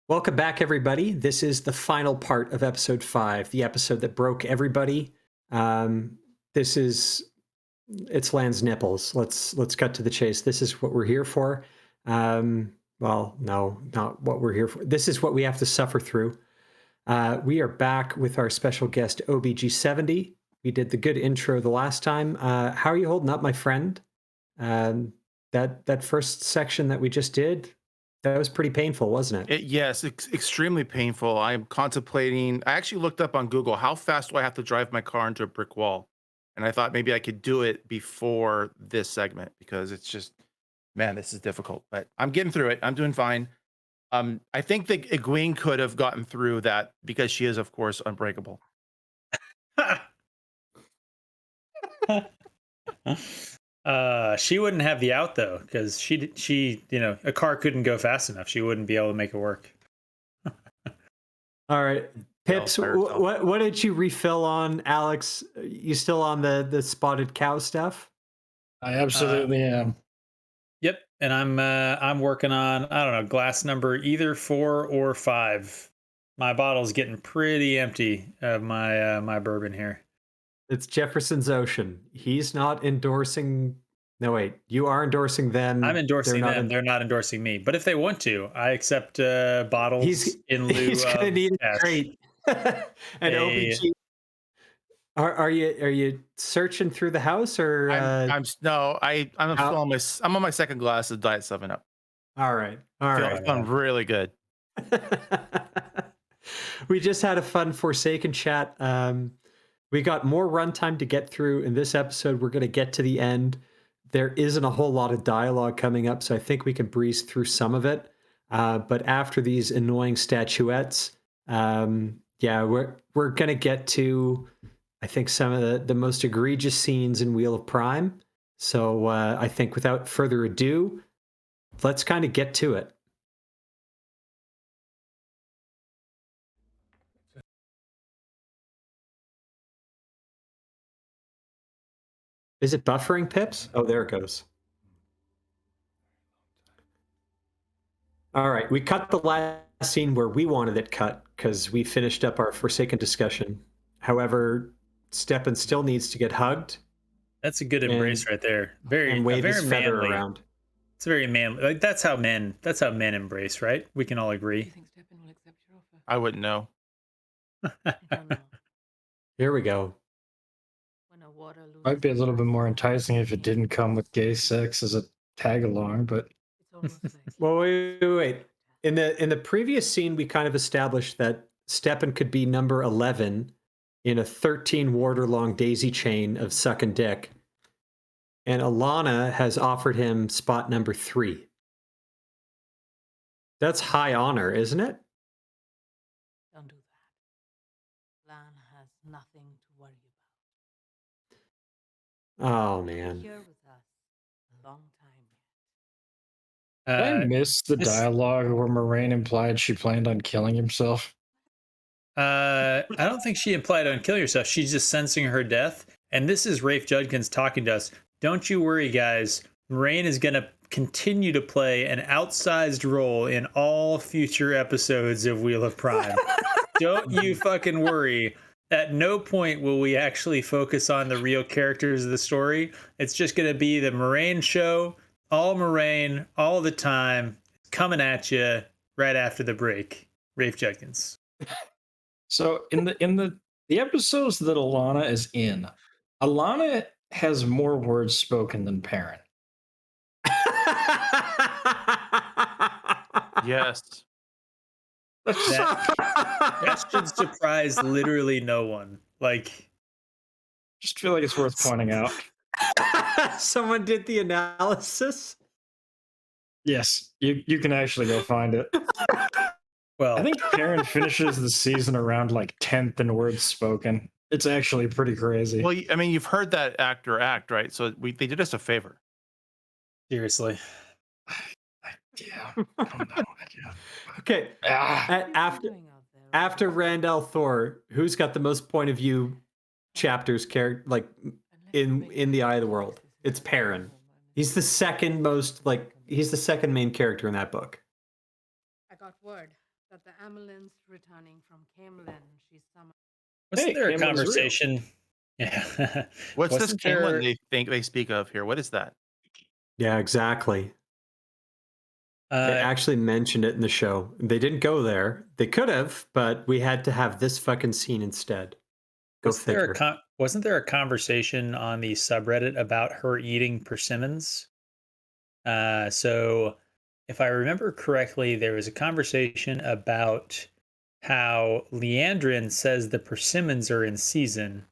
Welcome back, everybody. This is the final part of episode 5, the episode that broke everybody. This is it's Land's nipples. Let's cut to the chase. This is what we're here for. Well, no, not what we're here for. This is what we have to suffer through. We are back with our special guest OBG70. We did the good intro the last time. How are you holding up, my friend? That first section that we just did, that was pretty painful, wasn't it? Yes, extremely painful. I'm contemplating. I actually looked up on Google how fast do I have to drive my car into a brick wall, and I thought maybe I could do it before this segment because it's just, man, this is difficult. But I'm getting through it. I'm doing fine. I think that Egwene could have gotten through that because she is, of course, unbreakable. She wouldn't have the out though, because a car couldn't go fast enough. She wouldn't be able to make it work. All right, Pips, what did you refill on, Alex? You still on the spotted cow stuff? I absolutely am. Yep, and I'm working on, I don't know, glass number either 4 or 5. My bottle's getting pretty empty of my my bourbon here. It's Jefferson's Ocean. He's not endorsing. No, wait, you are endorsing them. I'm endorsing them. They're not endorsing me. But if they want to, I accept bottles in lieu he's gonna of need a cash. crate. And OBG, are you searching through the house or? I'm still on my second glass of Diet 7 Up. All right, all right. I'm really good. We just had a fun Forsaken chat. We got more runtime to get through in this episode. We're going to get to the end. There isn't a whole lot of dialogue coming up, so I think we can breeze through some of it. But after these annoying statuettes, we're going to get to, I think, some of the most egregious scenes in Wheel of Prime. So I think without further ado, let's kind of get to it. Is it buffering, Pips? Oh, there it goes. All right, we cut the last scene where we wanted it cut because we finished up our Forsaken discussion. However, Steppen still needs to get hugged. That's a good embrace right there. And wave his feather around. It's very manly. Like that's how men embrace, right? We can all agree. Do you think Steppen will accept your offer? I wouldn't know. I don't know. Here we go. When a water loses Might be a little bit more enticing if it didn't come with gay sex as a tag along, but it's almost like Well, wait. In the previous scene, we kind of established that Steppen could be number 11 in a 13 warder long daisy chain of suck and dick. And Alana has offered him spot number 3. That's high honor, isn't it? don't do that. Lan has nothing to worry Oh, about. man. Here with us a long time yet. I missed the dialogue where Moraine implied she planned on killing himself. I don't think she implied on killing herself. She's just sensing her death. And this is Rafe Judkins talking to us. Don't you worry, guys. Moraine is going to continue to play an outsized role in all future episodes of Wheel of Prime. Don't you fucking worry. At no point will we actually focus on the real characters of the story. It's just going to be the Moraine show, all Moraine, all the time, coming at you right after the break. Rafe Judkins. So in the episodes that Alana is in, Alana has more words spoken than Perrin. Yes. That should surprise literally no one. Like, Just feel like it's worth pointing out. Someone did the analysis. Yes, you can actually go find it. well, I think Perrin finishes the season around like 10th in words spoken. It's actually pretty crazy. Well, I mean, you've heard that actor act, right? So they did us a favor. seriously. Yeah. I don't know. Yeah. Okay. After Randall Thor, who's got the most point of view chapters like in the Eye of the World? It's Perrin. He's the second main character in that book. I got word that the ambulance returning from Camelin, she summoned. Wasn't Hey, there a Cameron is real. conversation? Yeah. What's this Wasn't Camelin there? they speak of here? What is that? Yeah, exactly. They Uh, actually mentioned it in the show. They didn't go there. They could have, but we had to have this fucking scene instead. Go figure. wasn't there a conversation on the subreddit about her eating persimmons? So if I remember correctly, there was a conversation about how Leandrin says the persimmons are in season,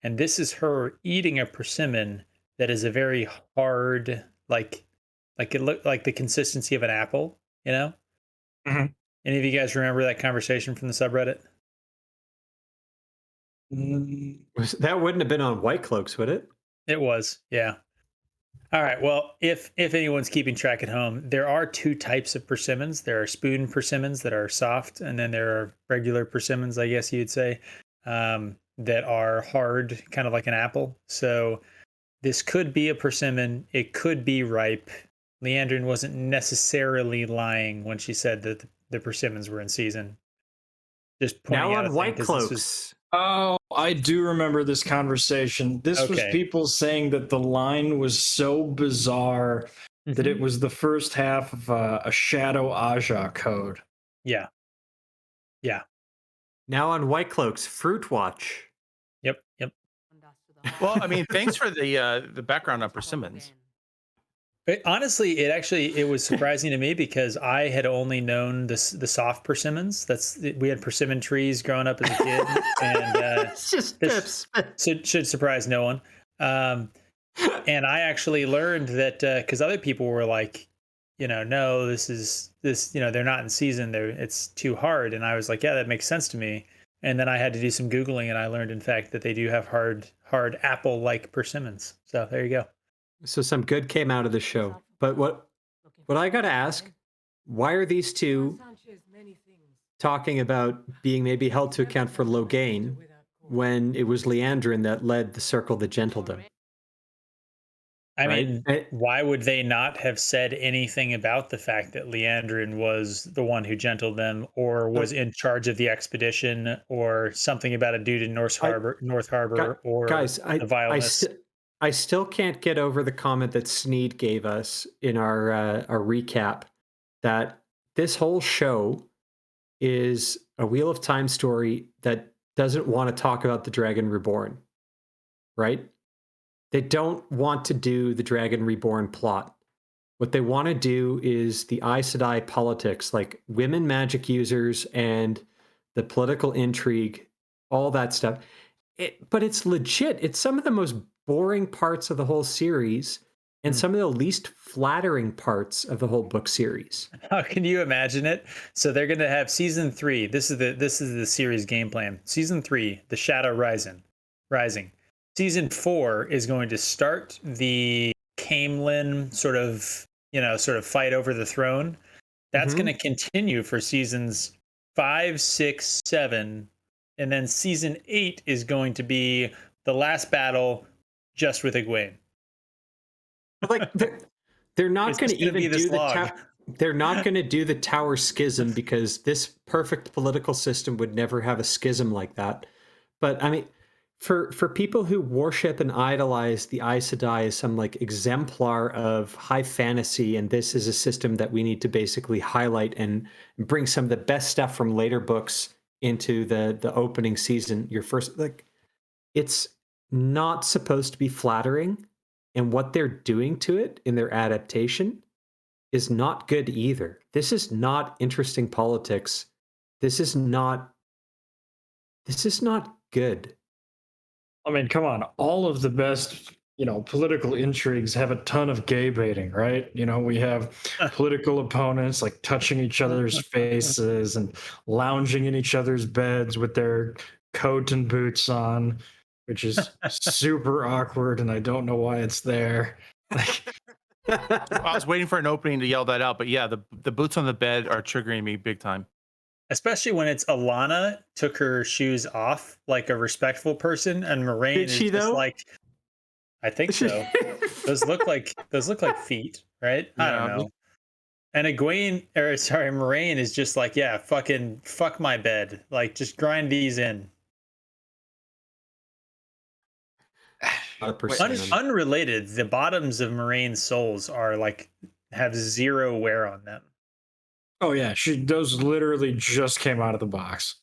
and this is her eating a persimmon that is a very hard, like it looked like the consistency of an apple, you know? Mhm. Any of you guys remember that conversation from the subreddit? That wouldn't have been on White Cloaks, would it? It was, yeah. All right. Well, if anyone's keeping track at home, there are two types of persimmons. There are spoon persimmons that are soft, and then there are regular persimmons, I guess you'd say, that are hard, kind of like an apple. So this could be a persimmon. It could be ripe. Leandrin wasn't necessarily lying when she said that the persimmons were in season. Just pointing Now out a on thing, White 'cause this was Cloaks. Oh, I do remember this conversation. This was okay. people saying that the line was so bizarre that it Mhm. was the first half of a Shadow Aja code. Yeah. Yeah. Now on White Cloaks, Fruit Watch. Yep. Yep. us to the Well, I mean, thanks for the background on persimmons. Honestly, it was surprising to me because I had only known the soft persimmons. We had persimmon trees growing up as a kid, and It's just this should surprise no one. And I actually learned that because other people were like, no, this, they're not in season. It's too hard, and I was like, yeah, that makes sense to me. And then I had to do some googling, and I learned, in fact, that they do have hard apple-like persimmons. So there you go. So some good came out of the show. But what I got to ask, why are these two talking about being maybe held to account for Logain when it was Leandrin that led the Circle that gentled them? I Right? mean, why would they not have said anything about the fact that Leandrin was the one who gentled them, or was in charge of the expedition, or something about a dude in North Harbor, or Guys, the vileness? I still can't get over the comment that Sneed gave us in our recap that this whole show is a Wheel of Time story that doesn't want to talk about the Dragon Reborn, right? They don't want to do the Dragon Reborn plot. What they want to do is the Aes Sedai politics, like women magic users and the political intrigue, all that stuff. But it's legit. It's some of the most boring parts of the whole series and some of the least flattering parts of the whole book series. How can you imagine it? So they're going to have season 3. This is the series game plan. Season 3, The Shadow Rising. Season 4 is going to start the Camelin sort of fight over the throne. That's going to continue for seasons 5, 6, 7, and then season 8 is going to be the last battle just with Egwene. Like they're not going to even do they're not going to do the Tower Schism because this perfect political system would never have a schism like that. But I mean, for people who worship and idolize the Aes Sedai as some like exemplar of high fantasy, and this is a system that we need to basically highlight and bring some of the best stuff from later books into the opening season, your first, like, it's not supposed to be flattering, and what they're doing to it in their adaptation is not good either. This is not interesting politics. This is not good. I mean, come on. All of the best, political intrigues have a ton of gay baiting, right? We have political opponents like touching each other's faces and lounging in each other's beds with their coat and boots on, which is super awkward, and I don't know why it's there. I was waiting for an opening to yell that out, but yeah, the boots on the bed are triggering me big time. Especially when it's Alana took her shoes off like a respectful person, and Moraine is just like, I think so. Those look like feet, right? I don't know. And Egwene, or sorry, Moraine is just like, yeah, fucking fuck my bed. Like, just grind these in. 100%. Unrelated, the bottoms of Moraine's souls are like have zero wear on them. Oh yeah, those literally just came out of the box.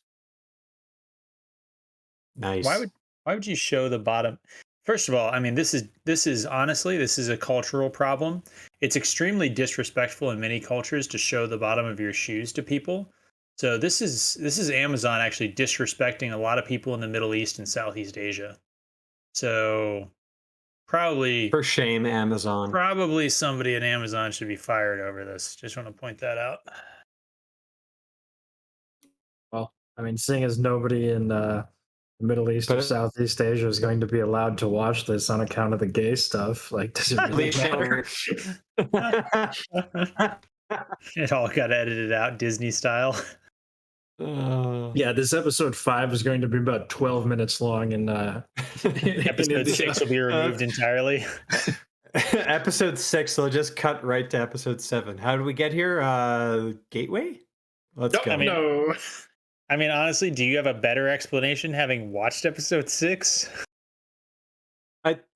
Nice. Why would you show the bottom? First of all, I mean, this is honestly, this is a cultural problem. It's extremely disrespectful in many cultures to show the bottom of your shoes to people. So this is Amazon actually disrespecting a lot of people in the Middle East and Southeast Asia. So probably For shame, Amazon. probably somebody at Amazon should be fired over this. Just want to point that out. Well, I mean, seeing as nobody in the Middle East or But- Southeast Asia is going to be allowed to watch this on account of the gay stuff, like, does it really matter? It all got edited out Disney style. Yeah, this episode 5 is going to be about 12 minutes long, and Episode 6 will be removed entirely. Episode 6, they'll just cut right to episode 7. How did we get here? Gateway? Let's go. I mean, honestly, do you have a better explanation having watched episode 6?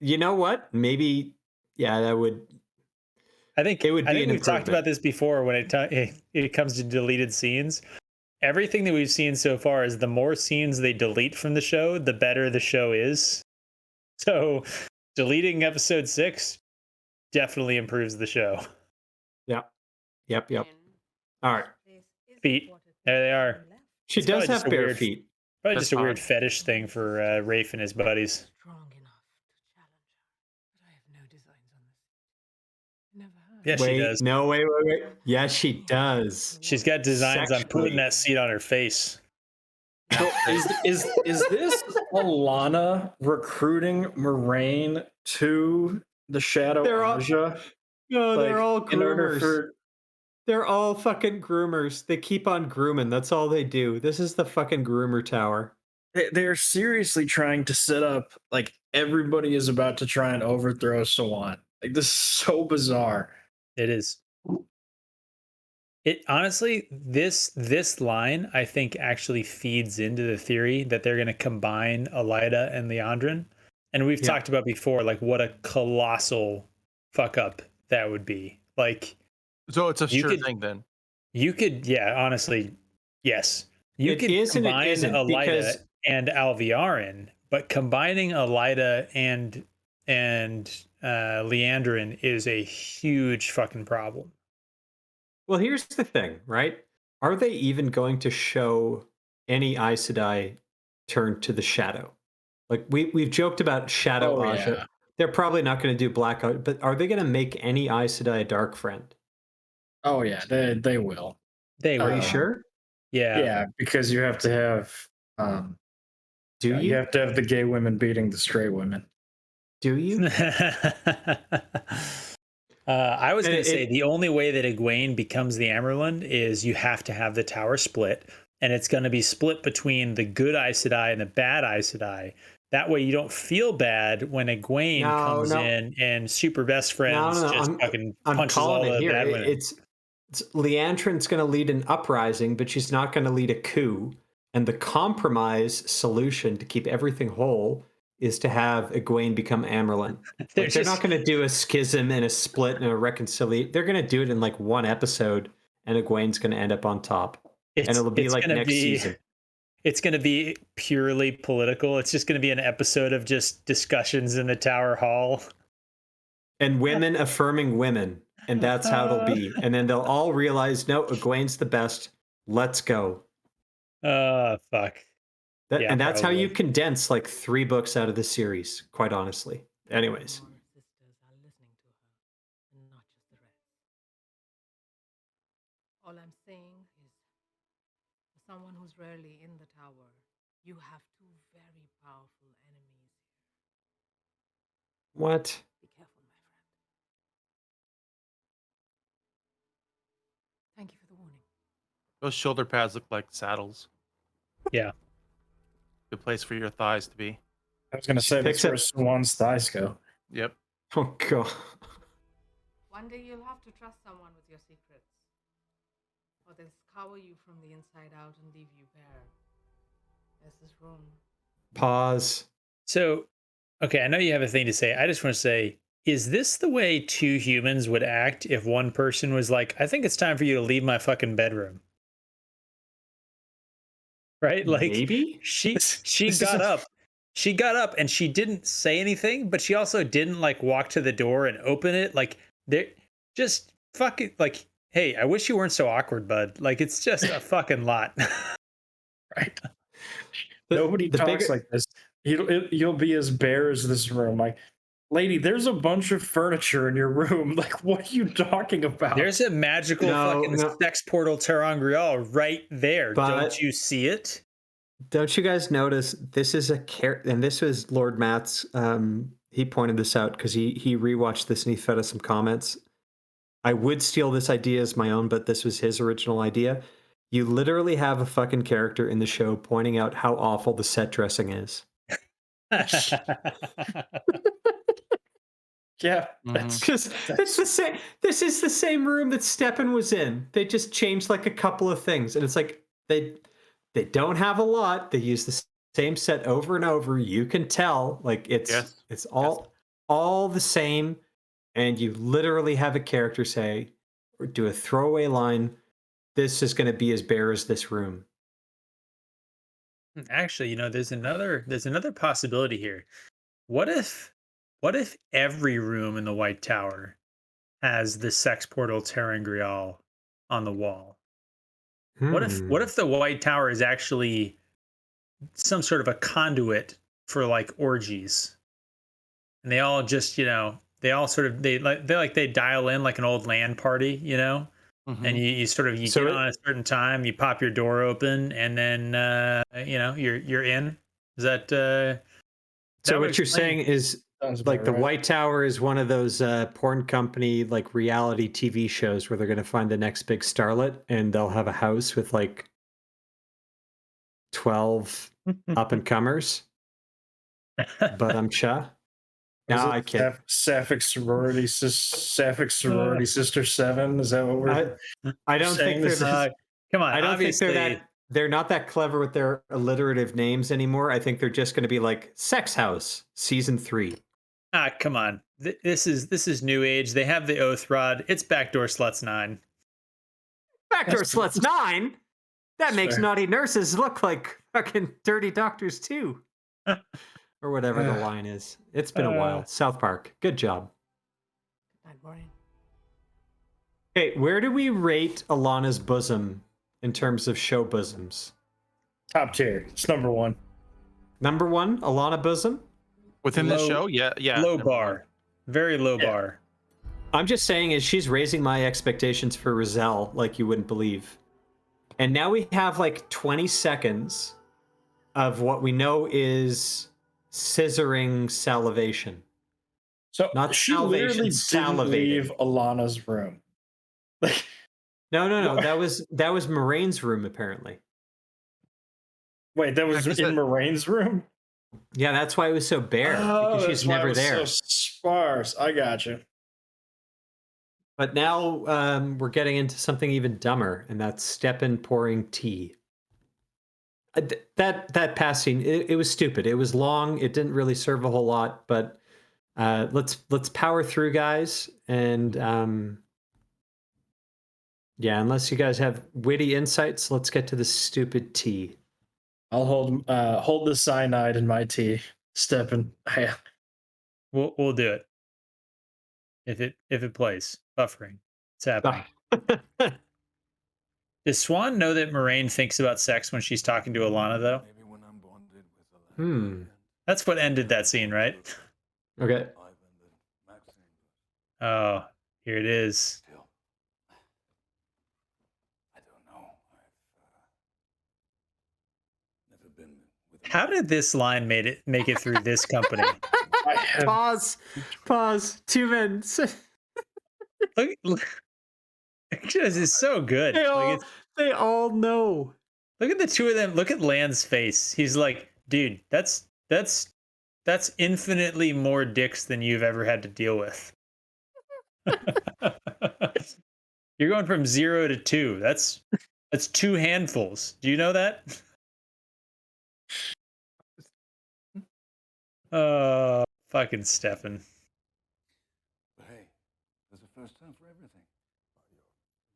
You know what? Maybe, yeah, that would. I think it would be an we've talked improvement. about this before when it comes to deleted scenes. Everything that we've seen so far is the more scenes they delete from the show, the better the show is. So, deleting episode 6 definitely improves the show. Yep. All right. Feet. There they are. She It's does probably have just a bare weird- feet. Probably That's just a weird fine. fetish thing for Rafe and his buddies. Strong enough to challenge her, but I have no designs on this. Never have. Yeah, she does. No, wait. Yeah, she does. She's got designs on Sexually. putting that seat on her face. So is this Alana recruiting Moraine to the Shadow They're all- Aja? No, they're Like, all in order groomers. for They're all fucking groomers. They keep on grooming. That's all they do. This is the fucking groomer tower. they're seriously trying to set up like everybody is about to try and overthrow Swan. Like, this is so bizarre. It is. It honestly, this line I think actually feeds into the theory that they're going to combine Elida and Leandrin, and we've Yeah. talked about before, like what a colossal fuck up that would be. Like So it's a You sure could- thing then. you could, yeah, honestly, yes, you It could is and it combine isn't, Elida because- and Alviarin, but combining Elida and Leandrin is a huge fucking problem. Well, here's the thing, right? Are they even going to show any Aes Sedai turn to the shadow? Like we've joked about Shadow Oh, Aja. yeah. They're probably not going to do Black, but are they going to make any Aes Sedai a dark friend? Oh yeah, they will. They Are will. you sure? Yeah, because you have to have Do you you? have to have the gay women beating the straight women. Do you? I was And going to say it- the only way that Egwene becomes the Amerlin is you have to have the tower split, and it's going to be split between the good Aes Sedai and the bad Aes Sedai. That way, you don't feel bad when Egwene comes in and super best friends just fucking I'm punches all calling it the here. bad women. It's Leandrin's going to lead an uprising, but she's not going to lead a coup. And the compromise solution to keep everything whole is to have Egwene become Amerlin. They're They're just- not going to do a schism and a split and a reconciliation. They're going to do it in like one episode, and Egwene's going to end up on top. And it'll be like gonna next season. It's going to be purely political. It's just going to be an episode of just discussions in the Tower Hall. And women affirming women. And that's how it'll be. And then they'll all realize, no, Egwene's the best. Let's go. Fuck. Yeah, And that's how probably. you condense like 3 books out of the series, quite honestly. Anyways. Your sisters are listening to her, and not just the rest. All I'm saying is, for someone who's rarely in the tower, you have 2 very powerful enemies here. What? Be careful, my friend. Thank you for the warning. Those shoulder pads look like saddles. Yeah. Good place for your thighs to be. I was gonna say Picks that's it- where Swan's thighs go. Yep. Oh, God. One day you'll have to trust someone with your secrets. or they'll scour you from the inside out and leave you bare. There's this room. Pause. So, okay, I know you have a thing to say. I just want to say, is this the way two humans would act if one person was like, I think it's time for you to leave my fucking bedroom? Right? Like Maybe? she This is got a- up. She got up and she didn't say anything, but she also didn't like walk to the door and open it. Like they're just fucking like, hey, I wish you weren't so awkward, bud. Like it's just a fucking lot. Right. The- Nobody the talks bigger- like this. You'll be as bare as this room. Like, lady, there's a bunch of furniture in your room. Like, what are you talking about? There's a magical fucking No. sex portal Terangrial right there. Don't But- you see it? Don't you guys notice this is and this was Lord Matt's, he pointed this out because he rewatched this and he fed us some comments. I would steal this idea as my own, but this was his original idea. You literally have a fucking character in the show pointing out how awful the set dressing is. Yeah, Mhm. that's Because it's the same. This is the same room that Stepan was in. They just changed like a couple of things, and it's like they don't have a lot. They use the same set over and over. You can tell, like it's Yes. all the same, and you literally have a character say or do a throwaway line. This is going to be as bare as this room. Actually, there's another possibility here. What if every room in the White Tower has the sex portal Terangrial on the wall? What if the White Tower is actually some sort of a conduit for like orgies? And they all just, they all sort of they dial in like an old LAN party, Mhm. and you sort of So get on a certain time, you pop your door open, and then you're in. Is that So that would what you're explain- saying is sounds like about the right. White Tower is one of those porn company like reality TV shows where they're going to find the next big starlet and they'll have a house with like 12 up and comers. But I'm cha. Was No, it I can't. Sapphic sorority, Sapphic sorority sister 7. Is that what we're? I don't think they're. come on. I don't think obviously, they're that. They're not that clever with their alliterative names anymore. I think they're just going to be like Sex House Season 3. Come on. This is new age. They have the oath rod. It's backdoor sluts 9. Backdoor That's- Sluts 9. That makes fair. naughty nurses look like fucking dirty doctors too, or whatever the line is. It's been a while. South Park. Good job. Night, Maureen. Hey, where do we rate Alana's bosom in terms of show bosoms? Top tier. It's number 1. Number 1, Alana bosom. Within the Low- show, yeah. Low number bar. one. Very low Yeah. bar. I'm just saying is she's raising my expectations for Rizal like you wouldn't believe. And now we have like 20 seconds of what we know is scissoring salivation. So Not she salvation, literally didn't salivating. leave Alana's room. Like, No. That was Moraine's room apparently. wait, that was Yeah, 'cause in it- Moraine's room? Yeah, that's why it was so bare because that's she's why it never was there. So sparse. I got you. But now we're getting into something even dumber, and that's Stepan pouring tea. That past scene, it was stupid. It was long. It didn't really serve a whole lot. But let's power through, guys. And yeah, unless you guys have witty insights, let's get to the stupid tea. I'll hold the cyanide in my tea. Stepping. We'll do it. If it plays. Buffering. It's happening. Does Swan know that Moraine thinks about sex when she's talking to Alana though? That's what ended that scene, right? Okay. Oh, here it is. How did this line make it through this company? I have Pause. 2 men. Look, this is so good. They all know. Look at the two of them. Look at Land's face. He's like, dude, that's infinitely more dicks than you've ever had to deal with. You're going from 0 to 2. That's 2 handfuls. Do you know that? Fucking Stefan. But hey, there's a first time for everything.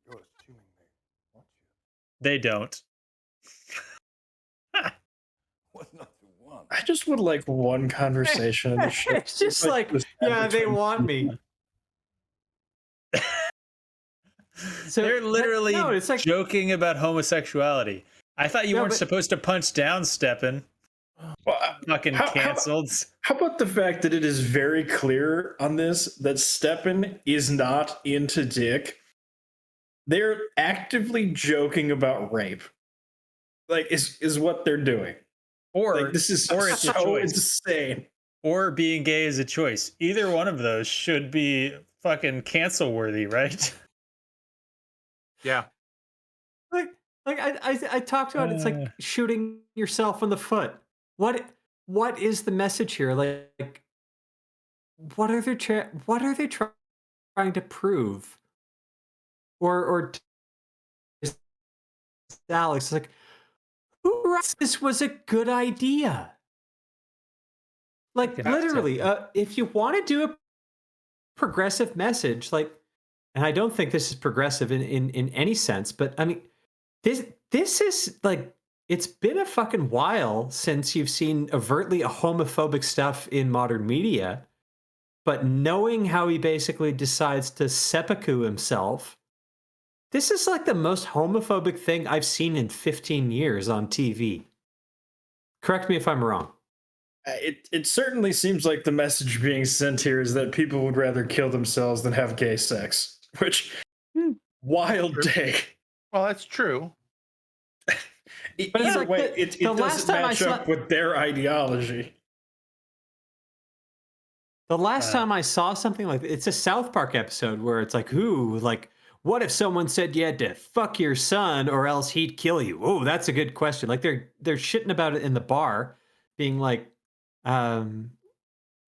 You're assuming they want you. They don't. What not to want? I just would like one conversation in the show. It's just like, this yeah, they between- want me. So They're literally no, it's like joking about homosexuality. I thought you No, weren't but- supposed to punch down, Stefan. Well, Fucking How- canceled. how about the fact that it is very clear on this that Stepan is not into dick? They're actively joking about rape. Like, is what they're doing. Or Like, this is or it's a so choice. insane. Or being gay is a choice. Either one of those should be fucking cancel worthy, right? Yeah. like I talked about it, it's Uh. like shooting yourself in the foot. What is the message here? Like what are they trying to prove? Or is Alex like who writes this was a good idea? Like Fucking literally, if you want to do a progressive message, like, and I don't think this is progressive in any sense, but I mean, this is like, it's been a fucking while since you've seen overtly homophobic stuff in modern media, but knowing how he basically decides to seppuku himself, this is like the most homophobic thing I've seen in 15 years on TV. Correct me if I'm wrong. It certainly seems like the message being sent here is that people would rather kill themselves than have gay sex, which wild take. Well, that's true. But it's Either like way, the it last doesn't time I match saw- up with their ideology. The last time I saw something like it's a South Park episode where it's like, ooh, like, what if someone said you had to fuck your son or else he'd kill you? Oh, that's a good question. Like they're shitting about it in the bar, being like,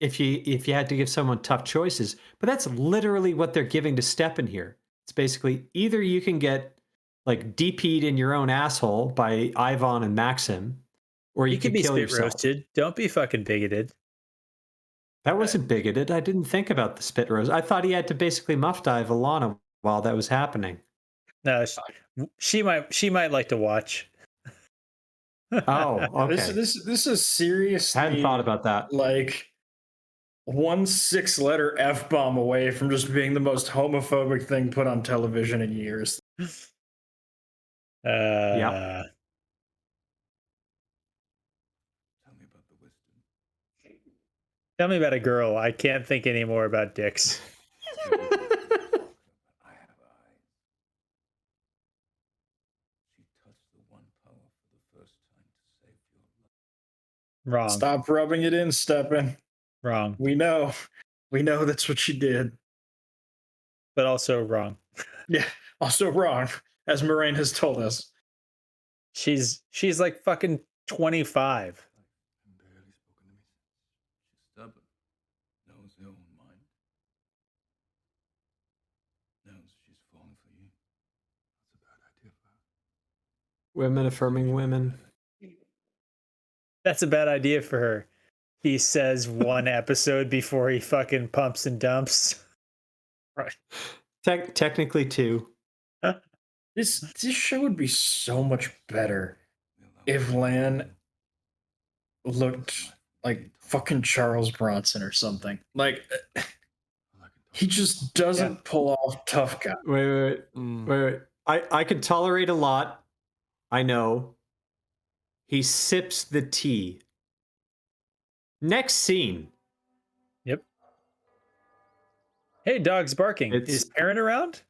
if you had to give someone tough choices. But that's literally what they're giving to Stepan here. It's basically either you can get like DP'd in your own asshole by Ivan and Maxim, or you You can can be kill spit yourself. roasted. Don't be fucking bigoted. That wasn't bigoted. I didn't think about the spit roast. I thought he had to basically muff dive Alana while that was happening. No, she might like to watch. Oh, okay. This is seriously I hadn't thought about that. like 1 6-letter F-bomb away from just being the most homophobic thing put on television in years. Yep. Tell me about the wisdom. Tell me about a girl. I can't think anymore about dicks. I have eyes. She touched the one power for the first time to save your life. Wrong. Stop rubbing it in, Stepan. Wrong. We know that's what she did. But also wrong. Yeah, also wrong, as Moraine has told us. She's like fucking 25. And barely spoken to me since. She's stubborn. Knows her own mind. Knows she's falling for you. That's a bad idea for her. Women affirming women. That's a bad idea for her. He says one episode before he fucking pumps and dumps. Right. Technically two. This show would be so much better if Lan looked like fucking Charles Bronson or something. Like he just doesn't pull off tough guy. Wait. I can tolerate a lot. I know. He sips the tea. Next scene. Yep. Hey, dog's barking. It's- Is Perrin around?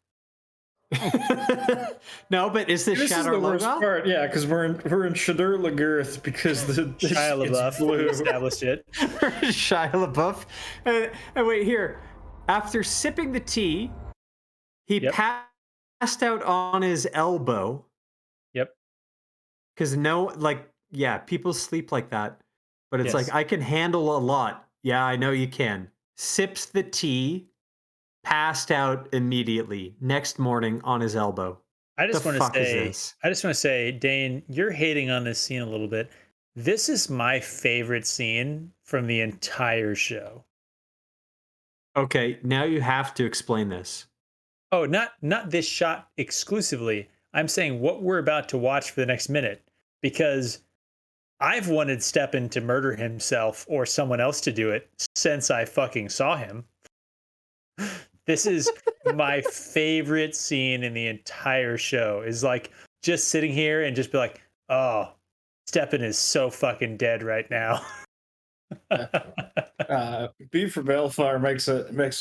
No, but is this This is Shadow the worst logo? part, yeah, because we're in Shadur Lagirth because the Shia it's LaBeouf blue. established it. Shia LaBeouf. And wait here. After sipping the tea, he Yep. passed out on his elbow. Yep. Because people sleep like that. But it's Yes. like, I can handle a lot. Yeah, I know you can. Sips the tea, passed out immediately next morning on his elbow. I just The want to fuck is say, this? Dane, you're hating on this scene a little bit. This is my favorite scene from the entire show. Okay, now you have to explain this. Oh, not this shot exclusively. I'm saying what we're about to watch for the next minute, because I've wanted Steppen to murder himself or someone else to do it since I fucking saw him. This is my favorite scene in the entire show, is like just sitting here and just be like, oh, Steppen is so fucking dead right now. B for Balefire makes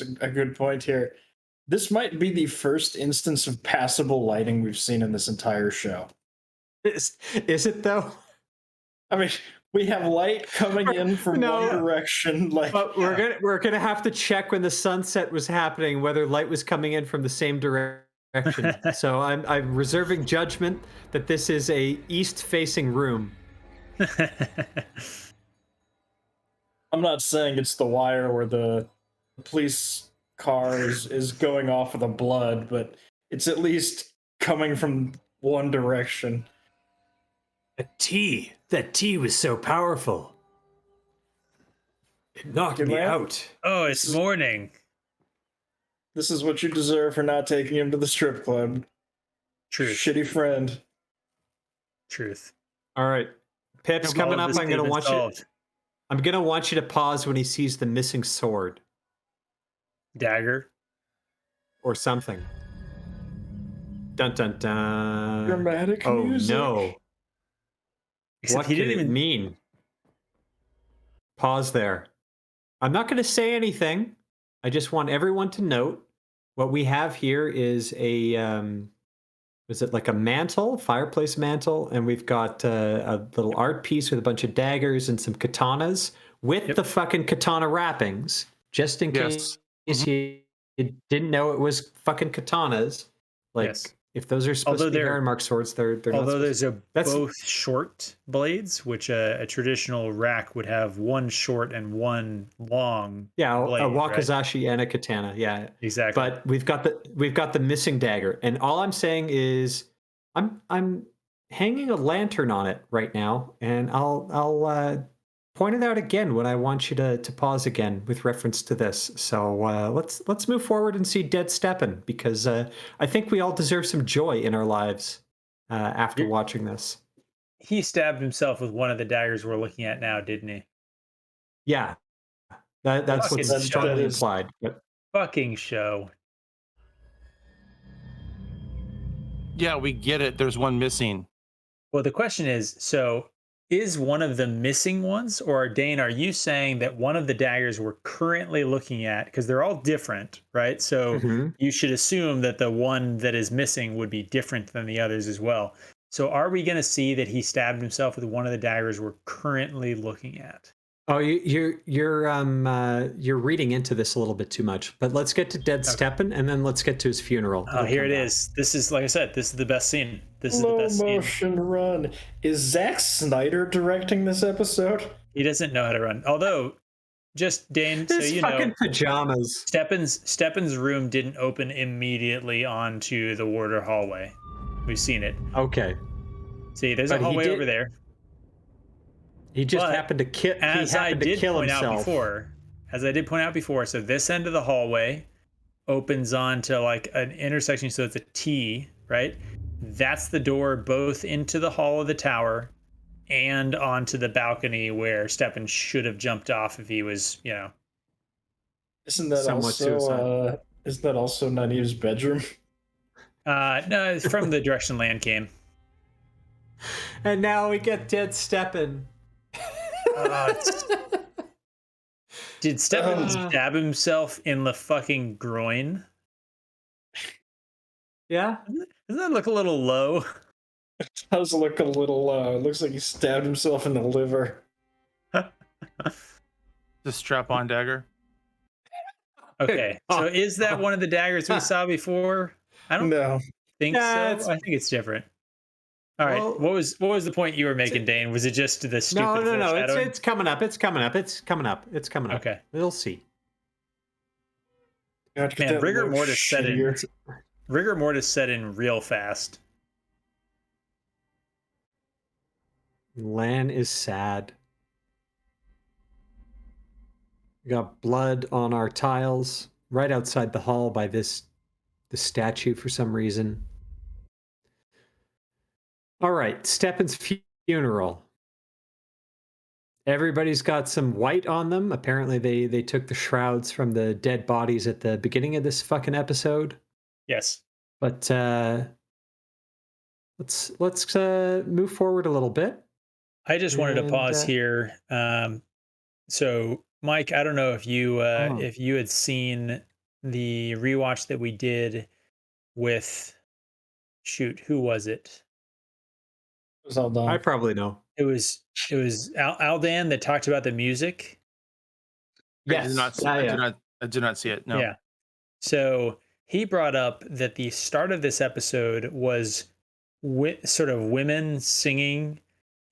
a good point here. This might be the first instance of passable lighting we've seen in this entire show. Is it though? I mean, we have light coming in from No. one direction. Like, But we're gonna have to check when the sunset was happening whether light was coming in from the same direction. So I'm reserving judgment that this is a east-facing room. I'm not saying it's The Wire where the police car is going off with the blood, but it's at least coming from one direction. That tea was so powerful. It knocked Good me man. out. Oh, it's morning. This is what you deserve for not taking him to the strip club. Truth. Shitty friend. Truth. All right, Pip's All coming of up. this I'm could have gonna been want you. solved. I'm gonna want you to pause when he sees the missing sword Dagger. or something. Dun dun dun. Dramatic Oh music. no! Except What he can didn't it even mean? Pause there. I'm not going to say anything. I just want everyone to note what we have here is a is it like a mantle, fireplace mantle, and we've got a little art piece with a bunch of daggers and some katanas with the fucking katana wrappings, just in Yes. case you didn't know it was fucking katanas. Like Yes. if those are supposed Although to be they're- Heronmark swords, they're not. Although supposed there's That's- both short blades, which a traditional rack would have one short and one long. Yeah, blade, a right? wakizashi and a katana. Yeah, Exactly. but we've got the missing dagger, and all I'm saying is I'm hanging a lantern on it right now, and I'll point it out again when I want you to pause again with reference to this. So let's move forward and see Dead Steppen, because I think we all deserve some joy in our lives after You're- watching this. He stabbed himself with one of the daggers we're looking at now, didn't he? Yeah, that's Fucking what's strongly that is- implied. But Fucking show. Yeah, we get it. There's one missing. Well, the question is, so is one of the missing ones, or Dane, are you saying that one of the daggers we're currently looking at, because they're all different, right? So Mhm. you should assume that the one that is missing would be different than the others as well. So are we going to see that he stabbed himself with one of the daggers we're currently looking at? Oh, you're reading into this a little bit too much. But let's get to Dead Steppen, and then let's get to his funeral. Oh, We'll here come it back. is. This is, like I said, this is the best scene. This is the Slow best scene. motion run. Is Zack Snyder directing this episode? He doesn't know how to run. Although, just Dane, so His you fucking know, pajamas. Steppen's room didn't open immediately onto the warder hallway. We've seen it. Okay, See, there's But a he hallway did- over there. he just But happened to kill. He As I happened to did kill point out himself. before, so this end of the hallway opens onto like an intersection, so it's a T, right? That's the door both into the hall of the tower and onto the balcony where Steppen should have jumped off if he was, you know. Isn't that Somewhat suicide. isn't that also Nynaeve's bedroom? No, it's from the direction land came. And now we get Dead Steppen. Did Steppen stab himself in the fucking groin? Yeah. Doesn't that look a little low? It does look a little it looks like he stabbed himself in the liver. The strap-on dagger. Okay, so is that one of the daggers we saw before? I don't No. think Yeah, so. it's- I think it's different. All right, Well- what was the point you were making, Dane? Was it just the stupid No. foreshadowing? It's coming up. It's coming up. It's coming up. Okay. We'll see. God, could Man, that rigor look mortis set in. shittier? Rigor mortis set in real fast. Lan is sad. We got blood on our tiles right outside the hall by the statue for some reason. All right, Stepan's funeral. Everybody's got some white on them. Apparently they took the shrouds from the dead bodies at the beginning of this fucking episode. Yes. But let's move forward a little bit. I just wanted to And, pause here. So, Mike, I don't know if you if you had seen the rewatch that we did with, shoot, who was it? It was all done. I probably know. It was Aldan that talked about the music. I did not. Yeah, yeah. I did not see it. No. Yeah. So he brought up that the start of this episode was sort of women singing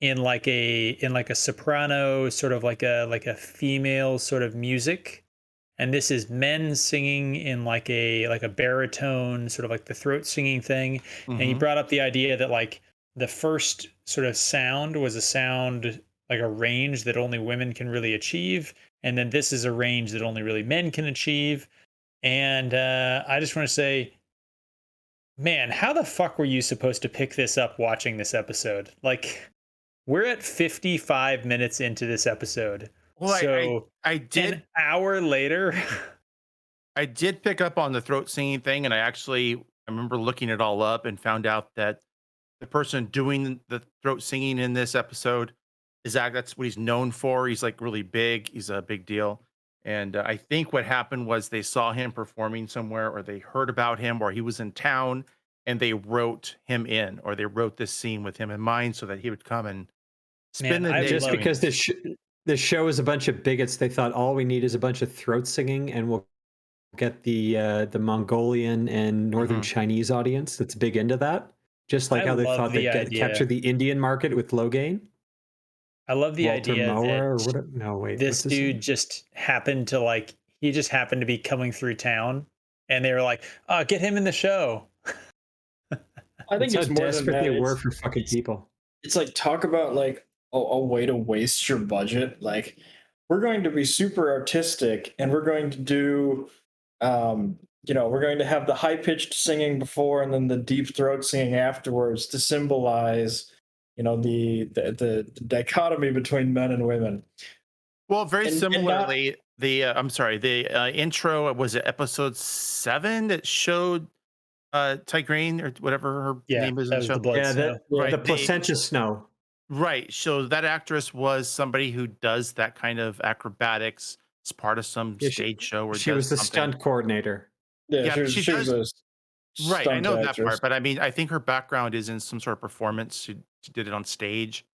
in like a soprano, sort of like a female sort of music, and this is men singing in like a baritone, sort of like the throat singing thing. And he Mhm. brought up the idea that like the first sort of sound was a sound like a range that only women can really achieve, and then this is a range that only really men can achieve. And I just want to say, man, how the fuck were you supposed to pick this up watching this episode? Like, we're at 55 minutes into this episode. Well, So I did. an hour later. I did pick up on the throat singing thing, and I remember looking it all up and found out that the person doing the throat singing in this episode that's what he's known for. He's like really big. He's a big deal. And I think what happened was they saw him performing somewhere, or they heard about him, or he was in town, and they wrote him in, or they wrote this scene with him in mind so that he would come and spend Man, the I day. Just love- because this show is a bunch of bigots, they thought all we need is a bunch of throat singing, and we'll get the Mongolian and Northern Mhm. Chinese audience that's big into that. Just like I how they love thought the they'd idea. capture the Indian market with Logain. I love the Walter idea Moa or that whatever. No, wait. this what's his dude name? just happened to like, he just happened to be coming through town, and they were like, "Oh, get him in the show." I think That's it's how more than desperate that. they were It's, for fucking people. it's like talk about like a way to waste your budget. Like we're going to be super artistic and we're going to do we're going to have the high pitched singing before and then the deep throat singing afterwards to symbolize the dichotomy between men and women. Well, very And not- similarly, the intro, was it episode 7 that showed Tigraine or whatever her Yeah, name is in that the was show? the blood Yeah, snow. Right, the they- placenta snow. Right. So that actress was somebody who does that kind of acrobatics. It's part of some Yeah, stage show or She does was the something. stunt coordinator. Yeah, Yeah, she was a Right. I stunt know that actress. part, but I mean, I think her background is in some sort of performance. She did it on stage.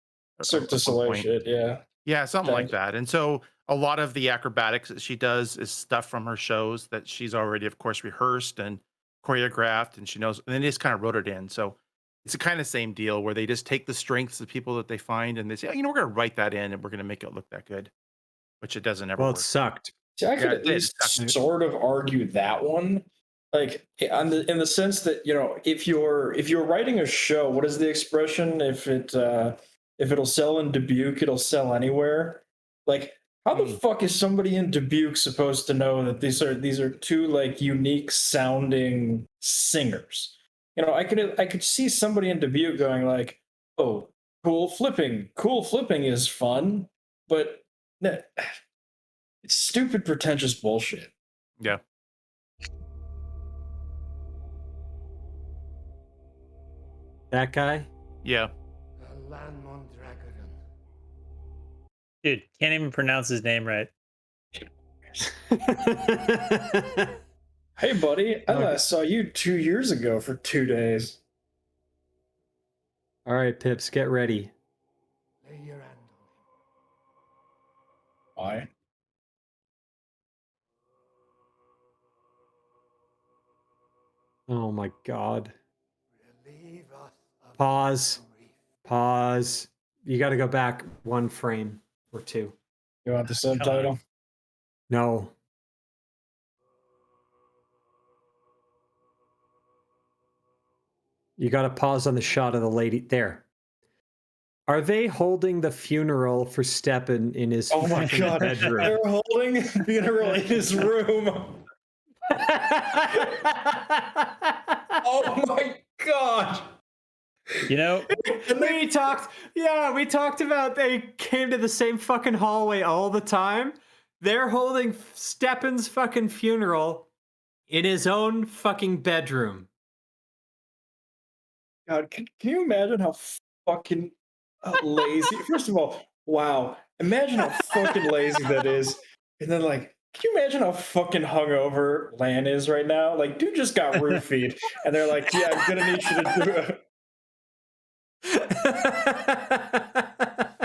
Cirque du at one Soleil point. shit, yeah. Yeah, something like Thing. that. And so a lot of the acrobatics that she does is stuff from her shows that she's already, of course, rehearsed and choreographed, and she knows, and then they just kind of wrote it in. So it's a kind of same deal where they just take the strengths of people that they find and they say, oh, we're going to write that in and we're going to make it look that good, which it doesn't ever Well, it work. sucked. See, I could Yeah, at it did. least It sucked. sort of argue that one, like in the sense that if you're writing a show, what is the expression? If it'll sell in Dubuque, it'll sell anywhere. Like, how the fuck is somebody in Dubuque supposed to know that these are two like unique sounding singers? I could see somebody in Dubuque going like, "Oh, cool flipping is fun," but. It's stupid, pretentious bullshit. Yeah. That guy? Yeah. Dude, can't even pronounce his name right. Hey, buddy, I last saw you 2 years ago for 2 days. All right, Pips, get ready. Lay your hand on him. Why? Oh my God. Relieve us of Pause. grief. Pause. You got to go back one frame or two. You want the subtitle? No. You got to pause on the shot of the lady there. Are they holding the funeral for Stepan in his Oh my fucking god, bedroom? they're holding a funeral in his room. Oh my god. You know, we talked about they came to the same fucking hallway all the time. They're holding Stepan's fucking funeral in his own fucking bedroom. God, can you imagine how fucking lazy? First of all, wow. Imagine how fucking lazy that is. And then, like, can you imagine how fucking hungover Lan is right now? Like, dude just got roofied, and they're like, "Yeah, I'm gonna need you to do it."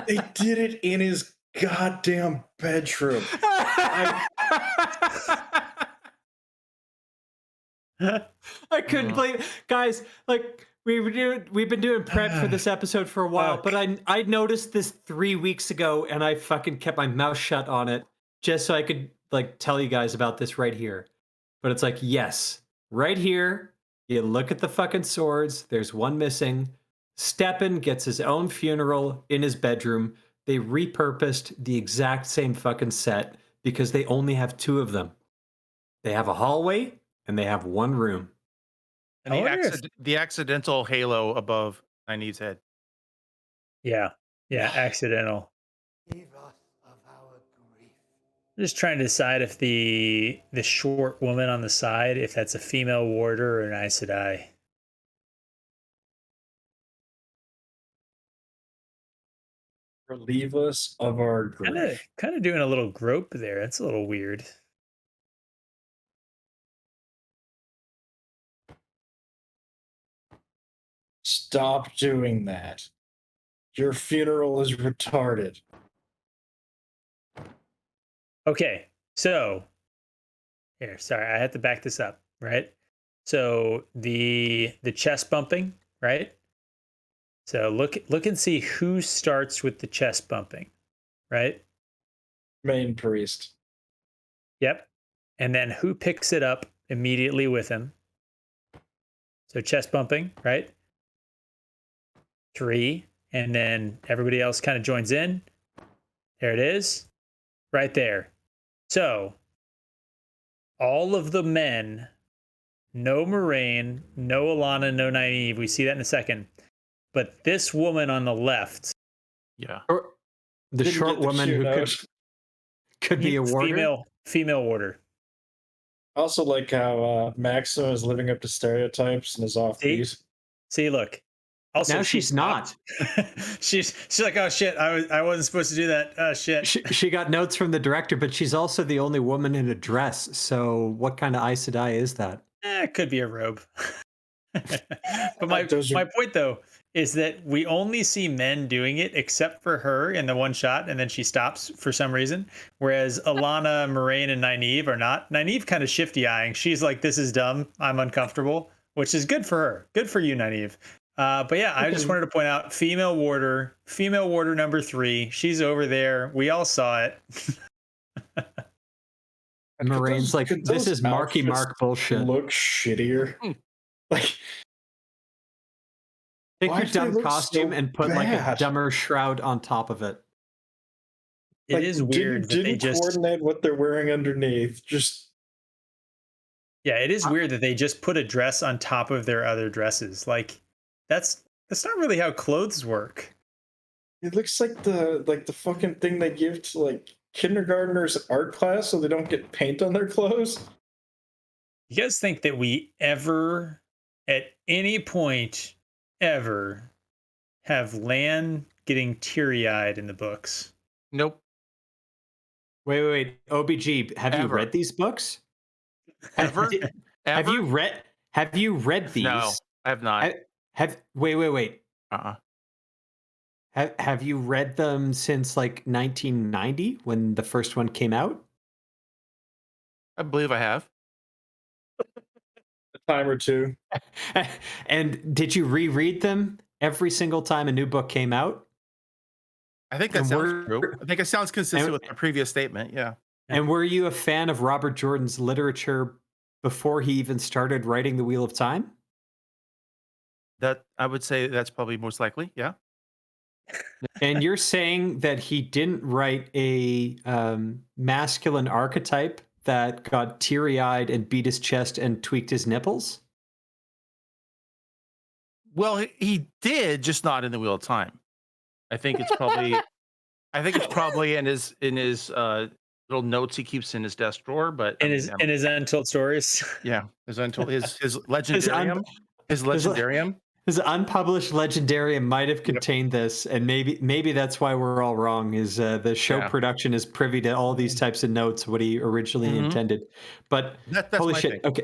They did it in his goddamn bedroom. I couldn't believe it. Guys, like we've been doing prep for this episode for a while, but I noticed this 3 weeks ago and I fucking kept my mouth shut on it just so I could like tell you guys about this right here. But it's like, yes, right here, you look at the fucking swords, there's one missing. Stepan gets his own funeral in his bedroom. They repurposed the exact same fucking set because they only have 2 of them. They have a hallway and they have 1 room. And I wonder if- the accidental halo above Nynaeve's head. yeah, accidental. Save us of our grief. Just trying to decide if the short woman on the side, if that's a female warder or an Aes Sedai. Relieve us of our grief. Kind of doing a little grope there. That's a little weird. Stop doing that. Your funeral is retarded. Okay, so here, sorry, I had to back this up, right? So the chest bumping, right? So look and see who starts with the chest bumping, right? Main priest. Yep. And then who picks it up immediately with him? So chest bumping, right? 3, and then everybody else kind of joins in. There it is, right there. So all of the men, no Moraine, no Alana, no Nynaeve. We see that in a second. But this woman on the left, Yeah. Or the Didn't short get the woman who keynote. could be a warder. female warder. I also like how Maxima is living up to stereotypes and is off beat. See, look. Also, Now she's not. she's like, oh shit, I wasn't supposed to do that. Oh shit. She got notes from the director, but she's also the only woman in a dress. So what kind of Aes Sedai is that? It could be a robe. But my Those are- point though is that we only see men doing it except for her in the one shot, and then she stops for some reason. Whereas Alana, Moraine, and Nynaeve are not. Nynaeve kind of shifty eyeing. She's like, "This is dumb. I'm uncomfortable," which is good for her. Good for you, Nynaeve. But yeah, I just wanted to point out female warder number 3. She's over there. We all saw it. And Moraine's like, could this those is Marky outfits Mark bullshit. Look shittier. Like, Take why your do they dumb look costume so and put like a bad? dumber shroud on top of it. It is weird that they didn't just coordinate what they're wearing underneath. Just it is weird that they just put a dress on top of their other dresses. Like that's not really how clothes work. it looks like the fucking thing they give to like kindergartners at art class so they don't get paint on their clothes. You guys think that we ever, at any point ever, have Lan getting teary-eyed in the books? Nope. Wait. OBG, have you Ever. read these books? Ever? Have you read these? No, I have not. Wait. Uh-uh. Have you read them since like 1990 when the first one came out? I believe I have. A time or two. And did you reread them every single time a new book came out? I think that And sounds true. I think it sounds consistent with my previous statement. Yeah. And were you a fan of Robert Jordan's literature before he even started writing The Wheel of Time? That I would say that's probably most likely. Yeah. And you're saying that he didn't write a masculine archetype that got teary-eyed and beat his chest and tweaked his nipples? Well, he did, just not in the Wheel of Time. I think it's probably in his little notes he keeps in his desk drawer. But I mean, In his untold stories. yeah, his untold his His legendarium, his his- legendarium. His unpublished legendarium might have Yep. contained this, and maybe that's why we're all wrong. Is the show Yeah. production is privy to all these types of notes, what he originally Mhm. intended. But That's holy my shit! thing. Okay,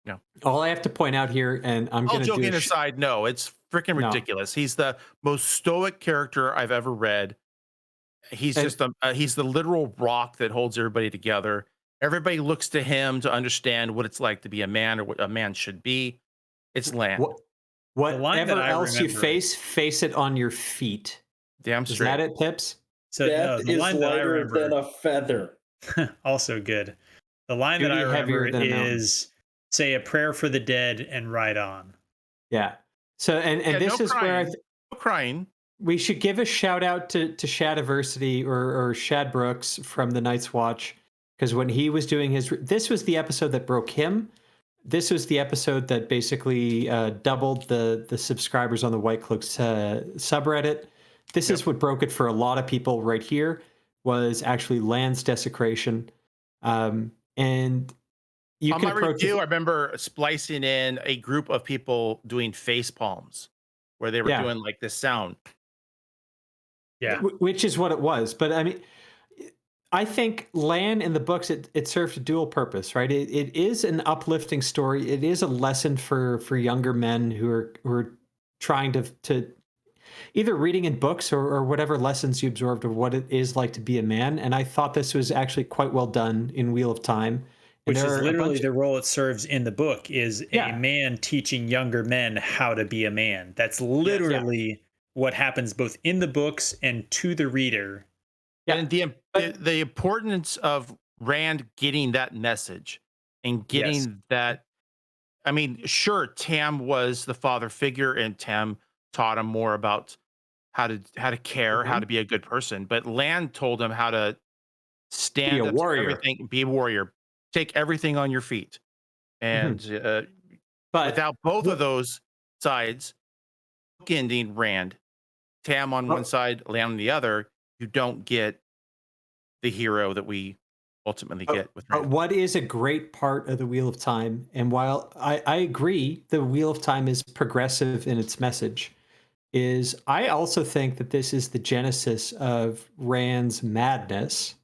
Yeah. all I have to point out here, and I'm All going to do joking a aside, no, it's freaking No. ridiculous. He's the most stoic character I've ever read. He's And- just he's the literal rock that holds everybody together. Everybody looks to him to understand what it's like to be a man or what a man should be. It's land. Whatever I else you remember- face it on your feet. Damn Is straight. that it, Pips? So no, Death the is line that I lighter remember than a feather. also good. The line that Duty I heavier remember than a mountain. is say a prayer for the dead and ride on. Yeah. So and Yeah, this no is where crying. No crying. we should give a shout out to Shadiversity or Shad Brooks from the Night's Watch, because when he was doing this was the episode that broke him. This was the episode that basically doubled the subscribers on the White Cloaks subreddit. This is what broke it for a lot of people right here, was actually Land's desecration. And you On can my approach review, I remember splicing in a group of people doing face palms where they were Yeah. doing like this sound. Yeah. Which is what it was. But I mean, I think Lan in the books, it serves a dual purpose, right? It is an uplifting story. It is a lesson for younger men who are trying to either reading in books or whatever lessons you absorbed of what it is like to be a man. And I thought this was actually quite well done in Wheel of Time. And Which is there are a literally bunch- the role it serves in the book is Yeah. a man teaching younger men how to be a man. That's literally what happens both in the books and to the reader. Yeah, And the importance of Rand getting that message and getting Yes. that. I mean, sure, Tam was the father figure, and Tam taught him more about how to care, how to be a good person. But Land told him how to stand a up to warrior. everything, be a warrior, take everything on your feet, and but without both of those sides, ending Rand, Tam on one side, Land on the other, you don't get the hero that we ultimately get with Rand. what is a great part of the Wheel of Time, and while I agree the Wheel of Time is progressive in its message, is I also think that this is the genesis of Rand's madness,